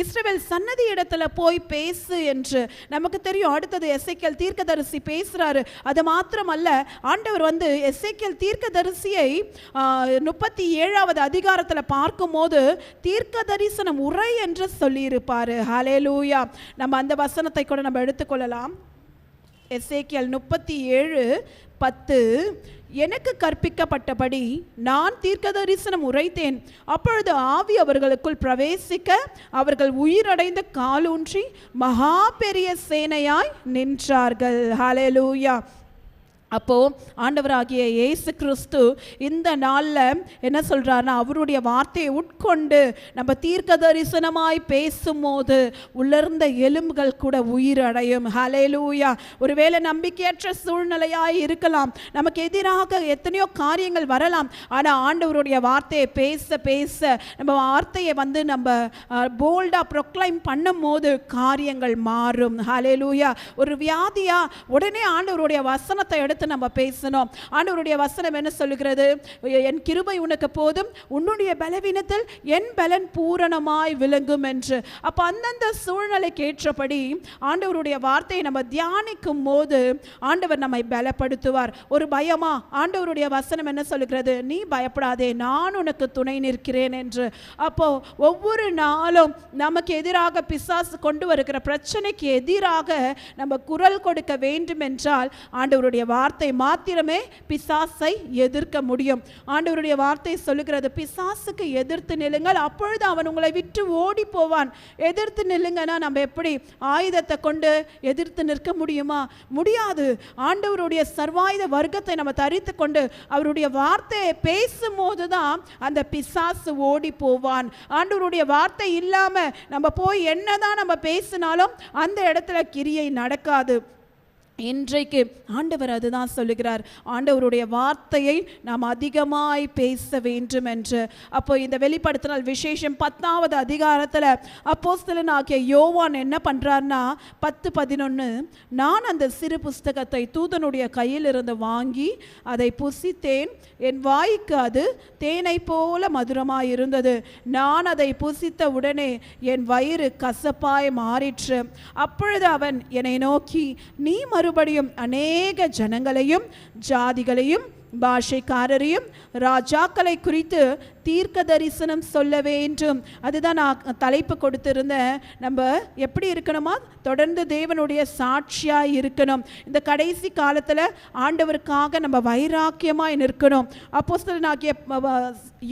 இஸ்ரவேல் சன்னதி இடத்துல போய் பேசு என்று. நமக்கு தெரியும் அடுத்தது எசேக்கியேல் தீர்க்கதரிசி பேசுறாரு. அது மாத்திரமல்ல, ஆண்டவர் வந்து எசேக்கியேல் தீர்க்கதரிசியை 37வது அதிகாரத்தில் பார்க்கும்போது தீர்க்க தரிசனம் உரை என்று சொல்லியிருப்பாரு. ஹல்லேலூயா. நம்ம அந்த வசனத்தை கூட நம்ம எடுத்துக்கொள்ளலாம். எசேக்கியேல் 37:10, எனக்கு கற்பிக்கப்பட்டபடி நான் தீர்க்க தரிசனம் உரைத்தேன். அப்பொழுது ஆவி அவர்களுக்குள் பிரவேசிக்க அவர்கள் உயிரடைந்த காலூன்றி மகா பெரிய சேனையாய் நின்றார்கள். ஹல்லேலூயா. அப்போ ஆண்டவராகிய இயேசு கிறிஸ்து இந்த நாளில் என்ன சொல்றாருன்னா, அவருடைய வார்த்தையை உட்கொண்டு நம்ம தீர்க்க தரிசனமாய் பேசும்போது உலர்ந்த எலும்புகள் கூட உயிரடையும். ஹல்லேலூயா. ஒருவேளை நம்பிக்கையற்ற சூழ்நிலையாய் இருக்கலாம், நமக்கு எதிராக எத்தனையோ காரியங்கள் வரலாம். ஆனால் ஆண்டவருடைய வார்த்தையை பேச பேச நம்ம வார்த்தையை வந்து நம்ம போல்டாக ப்ரொக்ளைம் பண்ணும் போது காரியங்கள் மாறும். ஹல்லேலூயா. ஒரு வியாதியா உடனே ஆண்டவருடைய வசனத்தை எடுத்து நம்ம பேசணும். ஆண்டவருடைய வசனம் என்ன சொல்லுகிறது? என் கிருபை உனக்கு போதும், உன்னுடைய பலவீனத்தில் என் பலன் பூரணமாய் விளங்கும் என்று. அப்போ அந்தந்த சூழ்நிலைக்கு ஏற்றபடி ஆண்டவருடைய வார்த்தையை நம்ம தியானிக்கும் போது ஆண்டவர் நம்மை பலப்படுத்துவார். ஒரு பயமா? ஆண்டவருடைய வசனம் என்ன சொல்லுகிறது? நீ பயப்படாதே, நான் உனக்கு துணை நிற்கிறேன் என்று. அப்போ ஒவ்வொரு நாளும் நமக்கு எதிராக பிசாசு கொண்டு வருகிற பிரச்சனைக்கு எதிராக நம்ம குரல் கொடுக்க வேண்டும் என்றால் ஆண்டவருடைய வார்த்தை மாத்திரமே பிசாசை எதிர்க்க முடியும். ஆண்டவருடைய வார்த்தை சொல்லுகிறது, பிசாசுக்கு எதிர்த்து நில்லுங்கள், அப்பொழுது அவன் உங்களை விட்டு ஓடி போவான். எதிர்த்து நில்லுங்கன்னா நம்ம எப்படி ஆயுதத்தை கொண்டு எதிர்த்து நிற்க முடியுமா? முடியாது. ஆண்டவருடைய சர்வாயுத வர்க்கத்தை நம்ம தரித்து கொண்டு அவருடைய வார்த்தையை பேசும்போது தான் அந்த பிசாசு ஓடி போவான். ஆண்டவருடைய வார்த்தை இல்லாம நம்ம போய் என்னதான் நம்ம பேசினாலும் அந்த இடத்துல கிரியை நடக்காது. இன்றைக்கு ஆண்டவர் அதுதான் சொல்லுகிறார், ஆண்டவருடைய வார்த்தையை நாம் அதிகமாய் பேச வேண்டும் என்று. அப்போ இந்த வெளிப்படுத்தினால் விசேஷம் 10வது அதிகாரத்தில் அப்போஸ்தலனாகிய யோவான் என்ன பண்ணுறார்னா 10:11, நான் அந்த சிறு புஸ்தகத்தை தூதனுடைய கையில் இருந்து வாங்கி அதை புசித்தேன். என் வாய்க்கு அது தேனை போல மதுரமாய் இருந்தது. நான் அதை புசித்த உடனே என் வயிறு கசப்பாய் மாறிற்று. அப்பொழுது அவன் என்னை நோக்கி, நீ மறுபடியும் அநேக ஜனங்களையும் ஜாதிகளையும் பாஷைக்காரரையும் ராஜாக்களை குறித்து தீர்க்க தரிசனம் சொல்ல வேண்டும். அதுதான் நான் தலைப்பு கொடுத்திருந்தேன். நம்ம எப்படி இருக்கணுமா? தொடர்ந்து தேவனுடைய சாட்சியாக இருக்கணும். இந்த கடைசி காலத்தில் ஆண்டவருக்காக நம்ம வைராக்கியமாய் நிற்கணும். அப்போஸ்தலனாகிய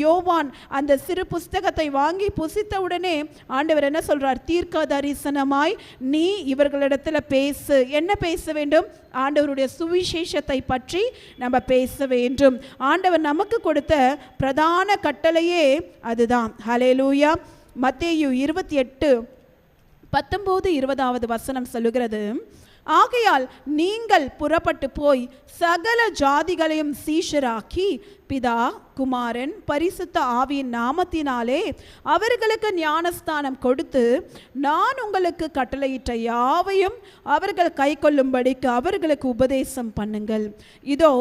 யோவான் அந்த சிறு புஸ்தகத்தை வாங்கி புசித்த உடனே ஆண்டவர் என்ன சொல்றார்? தீர்க்க தரிசனமாய் நீ இவர்களிடத்தில் பேசு. என்ன பேச வேண்டும்? ஆண்டவருடைய சுவிசேஷத்தை பற்றி நம்ம பேச வேண்டும். ஆண்டவர் நமக்கு கொடுத்த பிரதான கட்டளையே அதுதான். ஹல்லேலூயா. மத்தேயு 28:19-20 வசனம் சொல்லுகிறது, ஆகையால் நீங்கள் புறப்பட்டு போய் சகல ஜாதிகளையும் சீஷராக்கி பிதா குமாரன் பரிசுத்த ஆவியின் நாமத்தினாலே அவர்களுக்கு ஞானஸ்தானம் கொடுத்து நான் உங்களுக்கு கட்டளையிட்ட யாவையும் அவர்கள் கை கொள்ளும்படிக்கு அவர்களுக்கு உபதேசம் பண்ணுங்கள். இதோ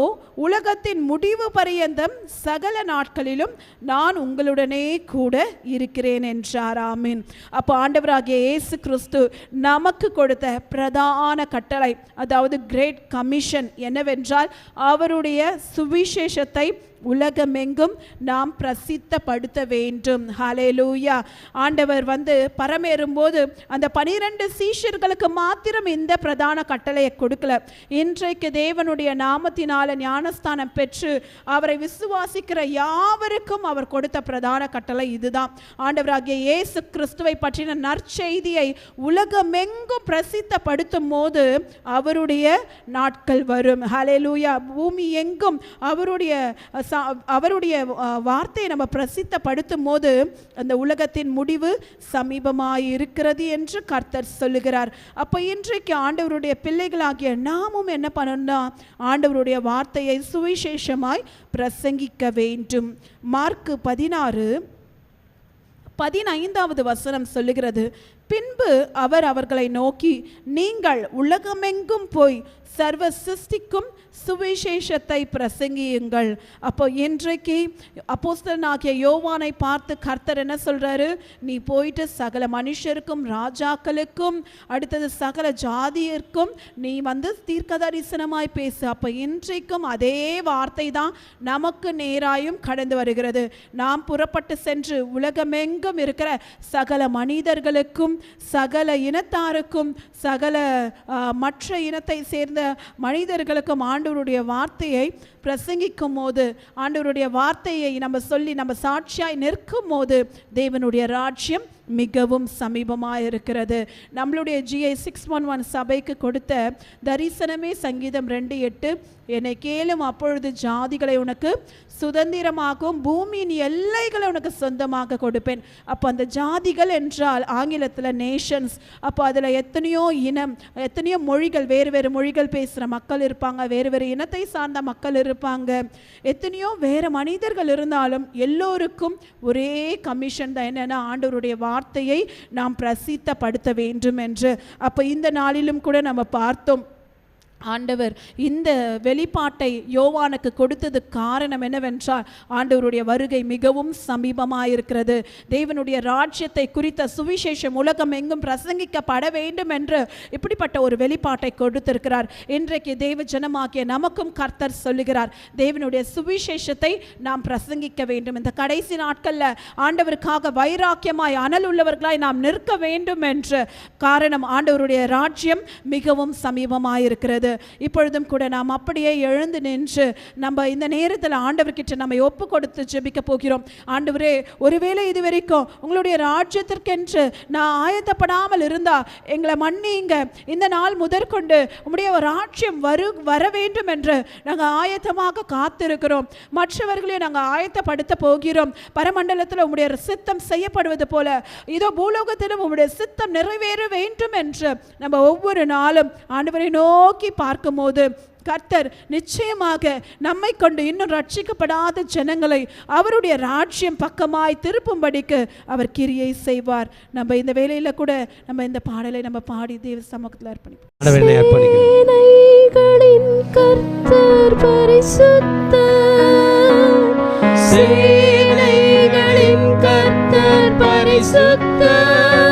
உலகத்தின் முடிவு பரியந்தம் சகல நாட்களிலும் நான் உங்களுடனே கூட இருக்கிறேன் என்றார். ஆமென். அப்போ ஆண்டவராகிய இயேசு கிறிஸ்து நமக்கு கொடுத்த பிரதான கட்டளை, அதாவது கிரேட் கமிஷன் என்னவென்றால் அவருடைய சுவிசேஷத்தை உலகமெங்கும் நாம் பிரசித்தப்படுத்த வேண்டும். ஹல்லேலூயா. ஆண்டவர் பரமேறும்போது அந்த 12 சீஷர்களுக்கு மாத்திரம் இந்த பிரதான கட்டளையை கொடுக்கல. இன்றைக்கு தேவனுடைய நாமத்தினால ஞானஸ்தானம் பெற்று அவரை விசுவாசிக்கிற யாவருக்கும் அவர் கொடுத்த பிரதான கட்டளை இதுதான். ஆண்டவராகிய இயேசு கிறிஸ்துவை பற்றின நற்செய்தியை உலகமெங்கும் பிரசித்தப்படுத்தும் போது அவருடைய நாட்கள் வரும். ஹல்லேலூயா. பூமி எங்கும் அவருடைய வார்த்தையை நம்ம பிரசித்தப்படுத்தும் போது அந்த உலகத்தின் முடிவு சமீபமாய் இருக்கிறது என்று கர்த்தர் சொல்லுகிறார். அப்போ இன்றைக்கு ஆண்டவருடைய பிள்ளைகளாகிய நாமும் என்ன பண்ணணும்னா ஆண்டவருடைய வார்த்தையை சுவிசேஷமாய் பிரசங்கிக்க வேண்டும். மார்க்கு 16:15 சொல்லுகிறது, பின்பு அவர் அவர்களை நோக்கி, நீங்கள் உலகமெங்கும் போய் சர்வ சிருஷ்டிக்கும் சுவிசேஷத்தை பிரசங்கியுங்கள். அப்போ இன்றைக்கு அப்போஸ்தலனாகிய யோவானை பார்த்து கர்த்தர் என்ன சொல்றாரு? நீ போயிட்டு சகல மனுஷருக்கும், ராஜாக்களுக்கும், அடுத்தது சகல ஜாதியருக்கும் நீ தீர்க்க தரிசனமாய் பேசு. அப்போ இன்றைக்கும் அதே வார்த்தை தான் நமக்கு நேராயும் கடந்து வருகிறது. நாம் புறப்பட்டு சென்று உலகமெங்கும் இருக்கிற சகல மனிதர்களுக்கும், சகல இனத்தாருக்கும், சகல மற்ற இனத்தை சேர்ந்த மனிதர்களுக்கும் ஆண்டவருடைய வார்த்தையை பிரசங்கிக்கும் போது, ஆண்டவருடைய வார்த்தையை நம்ம சொல்லி நம்ம சாட்சியாய் நிற்கும் போது தேவனுடைய ராஜ்யம் மிகவும் சமீபமாக இருக்கிறது. நம்மளுடைய GI 611 சபைக்கு கொடுத்த தரிசனமே சங்கீதம் 2:8, என்னை கேளும் அப்பொழுது ஜாதிகளை உனக்கு சுதந்திரமாகவும் பூமியின் எல்லைகளை உனக்கு சொந்தமாக கொடுப்பேன். அப்போ அந்த ஜாதிகள் என்றால் ஆங்கிலத்தில் நேஷன்ஸ். அப்போ அதில் எத்தனையோ இனம், எத்தனையோ மொழிகள், வேறு வேறு மொழிகள் பேசுகிற மக்கள் இருப்பாங்க, வேறு வேறு இனத்தை சார்ந்த மக்கள் இருப்பாங்க, எத்தனையோ வேறு மனிதர்கள் இருந்தாலும் எல்லோருக்கும் ஒரே கமிஷன் தான், என்னென்னா ஆண்டவருடைய வார்த்தையை நாம் பிரசித்தப்படுத்த வேண்டும் என்று. அப்போ இந்த நாளிலும் கூட நம்ம பார்த்தோம், ஆண்டவர் இந்த வெளிப்பாட்டை யோவானுக்கு கொடுத்தது காரணம் என்னவென்றால் ஆண்டவருடைய வருகை மிகவும் சமீபமாயிருக்கிறது. தேவனுடைய ராஜ்யத்தை குறித்த சுவிசேஷம் உலகம் எங்கும் பிரசங்கிக்கப்பட வேண்டும் என்று இப்படிப்பட்ட ஒரு வெளிப்பாட்டை கொடுத்திருக்கிறார். இன்றைக்கு தேவ ஜனமாகிய நமக்கும் கர்த்தர் சொல்லுகிறார், தேவனுடைய சுவிசேஷத்தை நாம் பிரசங்கிக்க வேண்டும். இந்த கடைசி நாட்களில் ஆண்டவருக்காக வைராக்கியமாய் அனல் உள்ளவர்களாய் நாம் நிற்க வேண்டும் என்று காரணம் ஆண்டவருடைய ராஜ்யம் மிகவும் சமீபமாயிருக்கிறது. இப்பொழுதும் கூட நாம் அப்படியே எழுந்து நின்று நம்ம இந்த நேரத்தில் ஆண்டவர்கிட்ட நம்ம ஒப்பு கொடுத்து ஜெபிக்க போகிறோம். ஆண்டவரே, ஒருவேளை இதுவரைக்கும் உங்களுடைய ராஜ்யத்திற்கென்று நான் ஆயத்தப்படாமல் இருந்தா எங்களை மன்னிங்க. இந்த நாள் முதற்கொண்டு உம்முடைய ராஜ்யம் வர வேண்டும் என்று நாங்கள் ஆயத்தமாக காத்திருக்கிறோம். மற்றவர்களையும் நாங்கள் ஆயத்தப்படுத்த போகிறோம். பரமண்டலத்தில் உம்முடைய சித்தம் செய்யப்படுவது போல இதோ பூலோகத்திலும் உம்முடைய சித்தம் நிறைவேற வேண்டும் என்று நம்ம ஒவ்வொரு நாளும் ஆண்டவரை நோக்கி பார்க்கும்போது கர்த்தர் நிச்சயமாக நம்மை கொண்டு இன்னும் ரட்சிக்கப்படாத ஜனங்களை அவருடைய ராஜ்யம் பக்கமாய் திருப்பும்படிக்கு அவர் கிரியை செய்வார். நம்ம இந்த வேளையில கூட நம்ம இந்த பாடலை நம்ம பாடி தேவ சமூகத்தில் அர்ப்பணிப்போம். கர்த்தர் பரிசுத்தர், சேனைகளின் கர்த்தர் பரிசுத்தர்,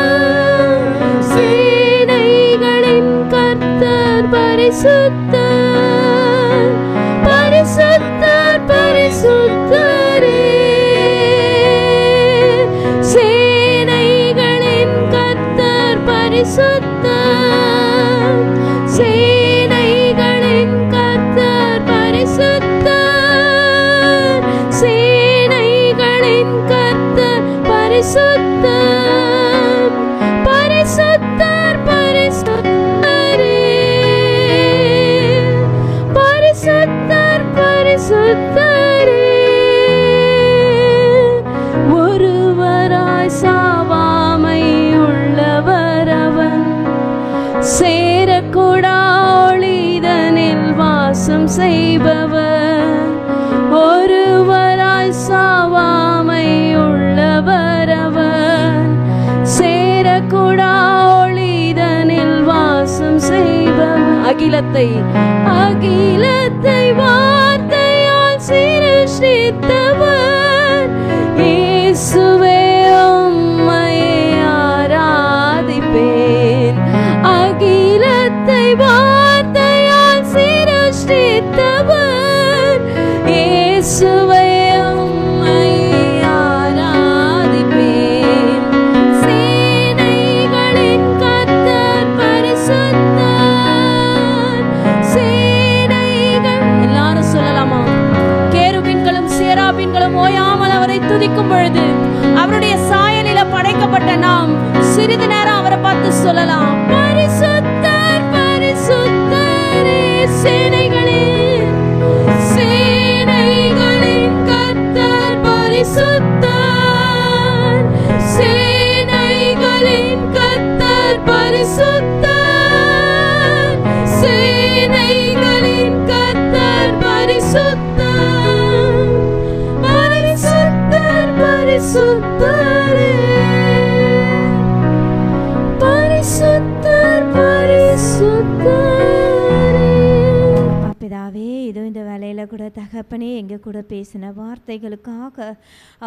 சேனைகளின் கர்த்தர் பரிசுத்தர், பரிசுத்தர் பரிசுத்தரே, சேனைகளின் கர்த்தர் பரிசுத்தர், சேனைகளின் கர்த்தர் பரிசுத்தர், சேனைகளின் கர்த்தர் பரிசுத்தர், பரிசுத்தர் பரிசுத்தரே, பரிசுத்தர் பரிசுத்தரே. ஒருவராய் சாவாமை உள்ளவர் அவன், சேரக்கூடா ஒளிதனில் வாசம் செய்பவர். ஒருவராய் சாவாமை உள்ளவர் அவர், சேரக்கூடா ஒளிதனில் வாசம் செய்பவர். அகிலத்தை வார்த்தையால் சிருஷ்டித்தவர் இயேசுவே, உம்மையே ஆராதிப்பேன். அகிலத்தை வார்த்தையால் சிருஷ்டித்தவர் இயேசுவே, இதோ இந்த வேலையில் கூட தகப்பனே எங்கள் கூட பேசின வார்த்தைகளுக்காக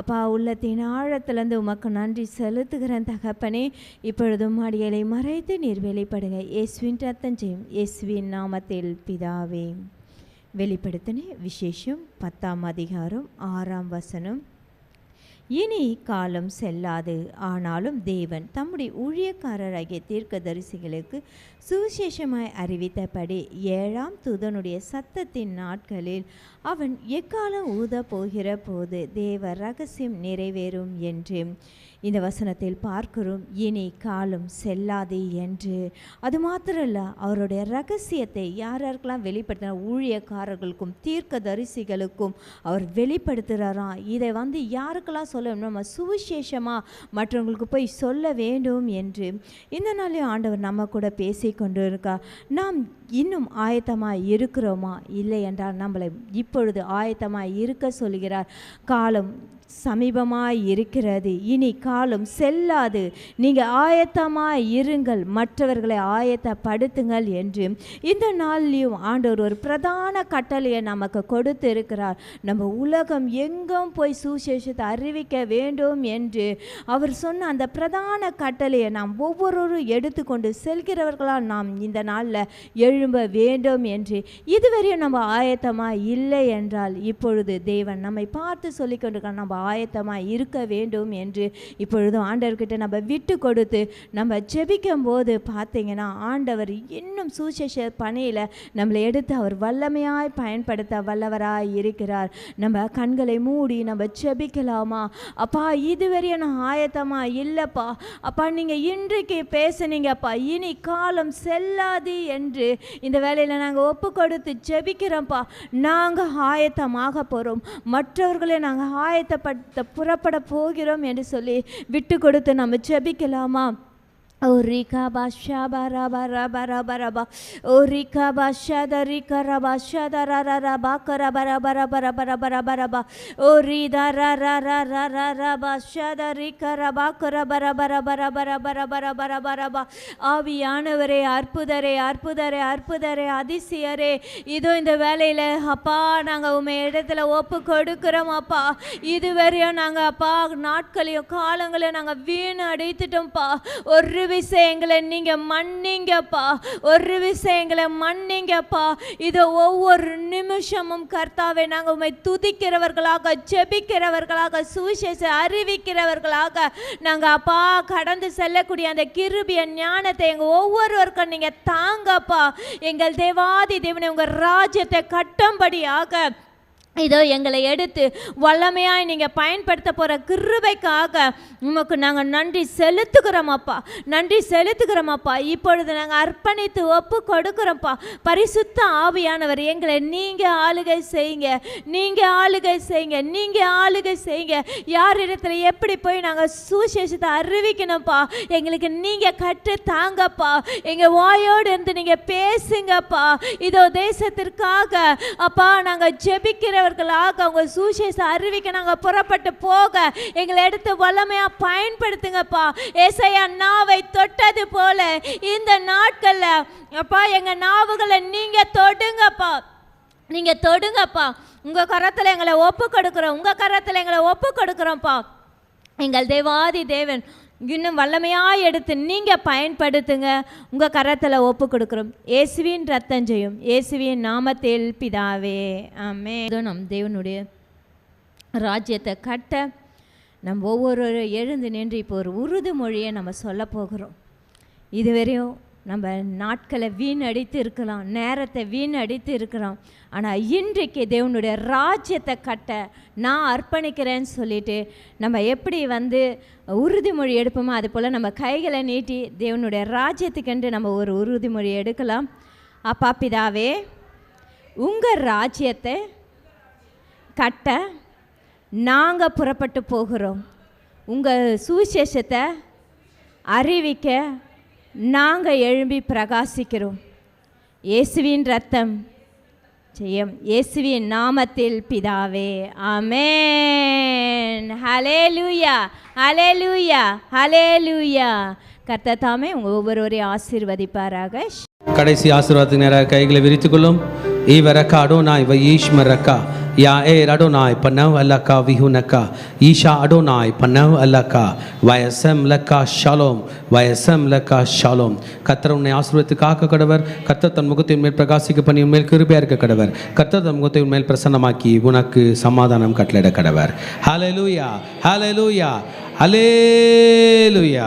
அப்பா உள்ளத்தின் ஆழத்திலேருந்து உமக்கு நன்றி செலுத்துகிறேன் தகப்பனே. இப்பொழுதும் அடிகளை மறைத்து நீர் வெளிப்படுங்க. இயேசுவின் ரத்தம் ஜெயம், இயேசுவின் நாமத்தில் பிதாவே. வெளிப்படுத்தின விசேஷம் 10ஆம் அதிகாரம் 6ஆம் வசனம். இனி காலம் செல்லாது, ஆனாலும் தேவன் தம்முடைய ஊழியக்காரராகிய தீர்க்கதரிசிகளுக்கு சுவிசேஷமாய் அறிவித்தபடி 7ஆம் தூதனுடைய சத்தத்தின் நாட்களில் அவன் எக்காலம் ஊத போகிற போது தேவ ரகசியம் நிறைவேறும் என்று இந்த வசனத்தில் பார்க்கிறோம். இனி காலம் செல்லாது என்று. அது மாத்திரல்ல, அவருடைய ரகசியத்தை யாருக்கெல்லாம் வெளிப்படுத்தினார்? ஊழியக்காரர்களுக்கும் தீர்க்கதரிசிகளுக்கும் அவர் வெளிப்படுத்துகிறாராம். இதை யாருக்கெல்லாம் சொல்ல, நம்ம சுவிசேஷமாக மற்றவங்களுக்கு போய் சொல்ல வேண்டும் என்று இந்த நாளையும் ஆண்டவர் நம்ம கூட பேசி கொண்டு இருக்கா. நாம் இன்னும் ஆயத்தமாக இருக்கிறோமா? இல்லை என்றால் நம்மளை இப்பொழுது ஆயத்தமாக இருக்க சொல்கிறார். காலம் சமீபமாய் இருக்கிறது, இனி காலம் செல்லாது, நீங்கள் ஆயத்தமாய் இருங்கள், மற்றவர்களை ஆயத்தப்படுத்துங்கள் என்று இந்த நாள்லையும் ஆண்டவர் ஒரு பிரதான கட்டளையை நமக்கு கொடுத்து இருக்கிறார். நம்ம உலகம் எங்கும் போய் சுவிசேஷத்தை அறிவிக்க வேண்டும் என்று அவர் சொன்ன அந்த பிரதான கட்டளையை நாம் ஒவ்வொருவரும் எடுத்துக்கொண்டு செல்கிறவர்களால் நாம் இந்த நாளில் எழும்ப வேண்டும் என்று. இதுவரையும் நம்ம ஆயத்தமாக இல்லை என்றால் இப்பொழுது தேவன் நம்மை பார்த்து சொல்லி கொண்டிருக்கார், நம்ம ஆயத்தமாக இருக்க வேண்டும் என்று. இப்பொழுதும் ஆண்டவர்கிட்ட நம்ம விட்டு கொடுத்து நம்ம ஜெபிக்கும் போது பார்த்தீங்கன்னா ஆண்டவர் இன்னும் சுவிசேஷ பணியில் நம்மளை எடுத்து அவர் வல்லமையாய் பயன்படுத்த வல்லவராய் இருக்கிறார். நம்ம கண்களை மூடி நம்ம ஜெபிக்கலாமா? அப்பா, இதுவரையும் நான் ஆயத்தமாக இல்லைப்பா, அப்பா நீங்கள் இன்றைக்கு பேசுனீங்கப்பா, இனி காலம் செல்லாது என்று இந்த வேலையில் நாங்கள் ஒப்பு கொடுத்து ஜெபிக்கிறோம்ப்பா. நாங்கள் ஆயத்தமாக போகிறோம், மற்றவர்களை நாங்கள் புறப்பட போகிறோம் என்று சொல்லி விட்டு கொடுத்து நம்ம ஜெபிக்கலாமா? O rika basha bara bara bara bara ba, o rika basha da rika ra basha da ra ra ra ba kara bara bara bara bara bara bara ba, o rida ra ra ra ra ra ra basha da rika ra ba kara bara bara bara bara bara bara bara bara ba. ஆவியானவரே, அற்புதரே அற்புதரே அற்புதரே அதிசயரே, இதோ இந்த வேலையில் அப்பா நாங்கள் உண்மை இடத்துல ஒப்பு கொடுக்கிறோம் அப்பா. இதுவரையும் நாங்கள் அப்பா நாட்களையும் காலங்களையும் நாங்கள் வீண் அடைத்துட்டோம்ப்பா. ஒரு விஷயங்களை நீங்க மன்னிங்கப்பா, ஒரு விஷயங்களை மன்னிங்கப்பா. இது ஒவ்வொரு நிமிஷமும் கர்த்தாவே நாங்கள் உம்மை துதிக்கிறவர்களாக, ஜெபிக்கிறவர்களாக, சுவிசேஷ அறிவிக்கிறவர்களாக நாங்கள் அப்பா கடந்து செல்லக்கூடிய அந்த கிருபைய ஞானத்தை எங்கள் ஒவ்வொருவருக்கும் நீங்க தாங்கப்பா. எங்கள் தேவாதி தேவனை உங்கள் ராஜ்யத்தை கட்டும்படியாக இதோ எங்களை எடுத்து வல்லமையாய் நீங்கள் பயன்படுத்த போகிற கிருபைக்காக உமக்கு நாங்கள் நன்றி செலுத்துகிறோமப்பா, நன்றி செலுத்துகிறோமப்பா. இப்பொழுது நாங்கள் அர்ப்பணித்து ஒப்பு கொடுக்குறோம்ப்பா. பரிசுத்த ஆவியானவர் எங்களை நீங்கள் ஆளுகை செய்யுங்க, நீங்கள் ஆளுகை செய்யுங்க, நீங்கள் ஆளுகை செய்யுங்க. யார் இடத்துல எப்படி போய் நாங்கள் சுவிசேஷத்தை அறிவிக்கணும்ப்பா, எங்களுக்கு நீங்கள் கற்று தாங்கப்பா. எங்கள் வாயோடு இருந்து நீங்கள் பேசுங்கப்பா. இதோ தேசத்திற்காக அப்பா நாங்கள் ஜெபிக்கிற அவங்க சுவிசேஷ அறிவிக்க நாங்கள் புறப்பட்டு போக எங்களை எடுத்து வல்லமையா பயன்படுத்துங்கப்பா. ஏசாயா நாவை தொட்டது போல இந்த நாட்கள்ல அப்பா எங்க நாவுகளை நீங்க தொடுங்கப்பா, நீங்க தொடுங்கப்பா. உங்க கரத்துல எங்களை ஒப்பு கொடுக்கிறோம், உங்க கரத்துல எங்களை ஒப்பு கொடுக்கிறோம்ப்பா. எங்கள் தேவாதி தேவன் இன்னும் வல்லமையாக எடுத்து நீங்கள் பயன்படுத்துங்க. உங்கள் கரத்தில் ஒப்பு கொடுக்குறோம். இயேசுவின் ரத்தம் ஜெயம், இயேசுவின் நாமத்தில் பிதாவே, ஆமென். நம் தேவனுடைய ராஜ்யத்தை கட்ட நம்ம ஒவ்வொரு எழுந்து நின்று இப்போ ஒரு உறுதிமொழியை நம்ம சொல்ல போகிறோம். இதுவரையும் நம்ம நாட்களை வீணடித்து இருக்கலாம், நேரத்தை வீணடித்து இருக்கலாம். ஆனால் இன்றைக்கு தேவனுடைய ராஜ்யத்தை கட்ட நான் அர்ப்பணிக்கிறேன்னு சொல்லிட்டு நம்ம எப்படி உறுதிமொழி எடுப்போமோ அது போல் நம்ம கைகளை நீட்டி தேவனுடைய ராஜ்யத்துக்கென்று நம்ம ஒரு உறுதிமொழி எடுக்கலாம். அப்பா பிதாவே, உங்கள் ராஜ்யத்தை கட்ட நாங்கள் புறப்பட்டு போகிறோம். உங்கள் சுவிசேஷத்தை அறிவிக்க நாங்கள் எழும்பி பிரகாசிக்கிறோம். இயேசுவின் ரத்தம் ஜெயம், இயேசுவின் நாமத்தில் பிதாவே, ஆமென். ஹல்லேலூயா, ஹல்லேலூயா, ஹல்லேலூயா. கர்த்தர் தாமே உங்கள் ஒவ்வொருவரையும் ஆசீர்வதிப்பாராக. கடைசி ஆசீர்வாதத்துக்கு நேராக கைகளை விரித்துக் கொள்ளும். Ivaraka Adonai Vayishmaraka Yair Adonai Panav Alaka Vihunaka Isha Adonai Panav Alaka Vayasam Laka Shalom Vayasam Laka Shalom கர்த்தர் உன்னை ஆசீர்வதித்து காக்க கடவர் கர்த்தர் தன் முகத்தின் மேல் பிரகாசிக்க பண்ணி உன்மேல் கிருபையா இருக்க கடவர் கர்த்தர் தன் முகத்தை உன்மேல் பிரசன்னமாக்கி உனக்கு சமாதானம் கட்டளையிட கடவர் ஹல்லேலூயா ஹல்லேலூயா ஹல்லேலூயா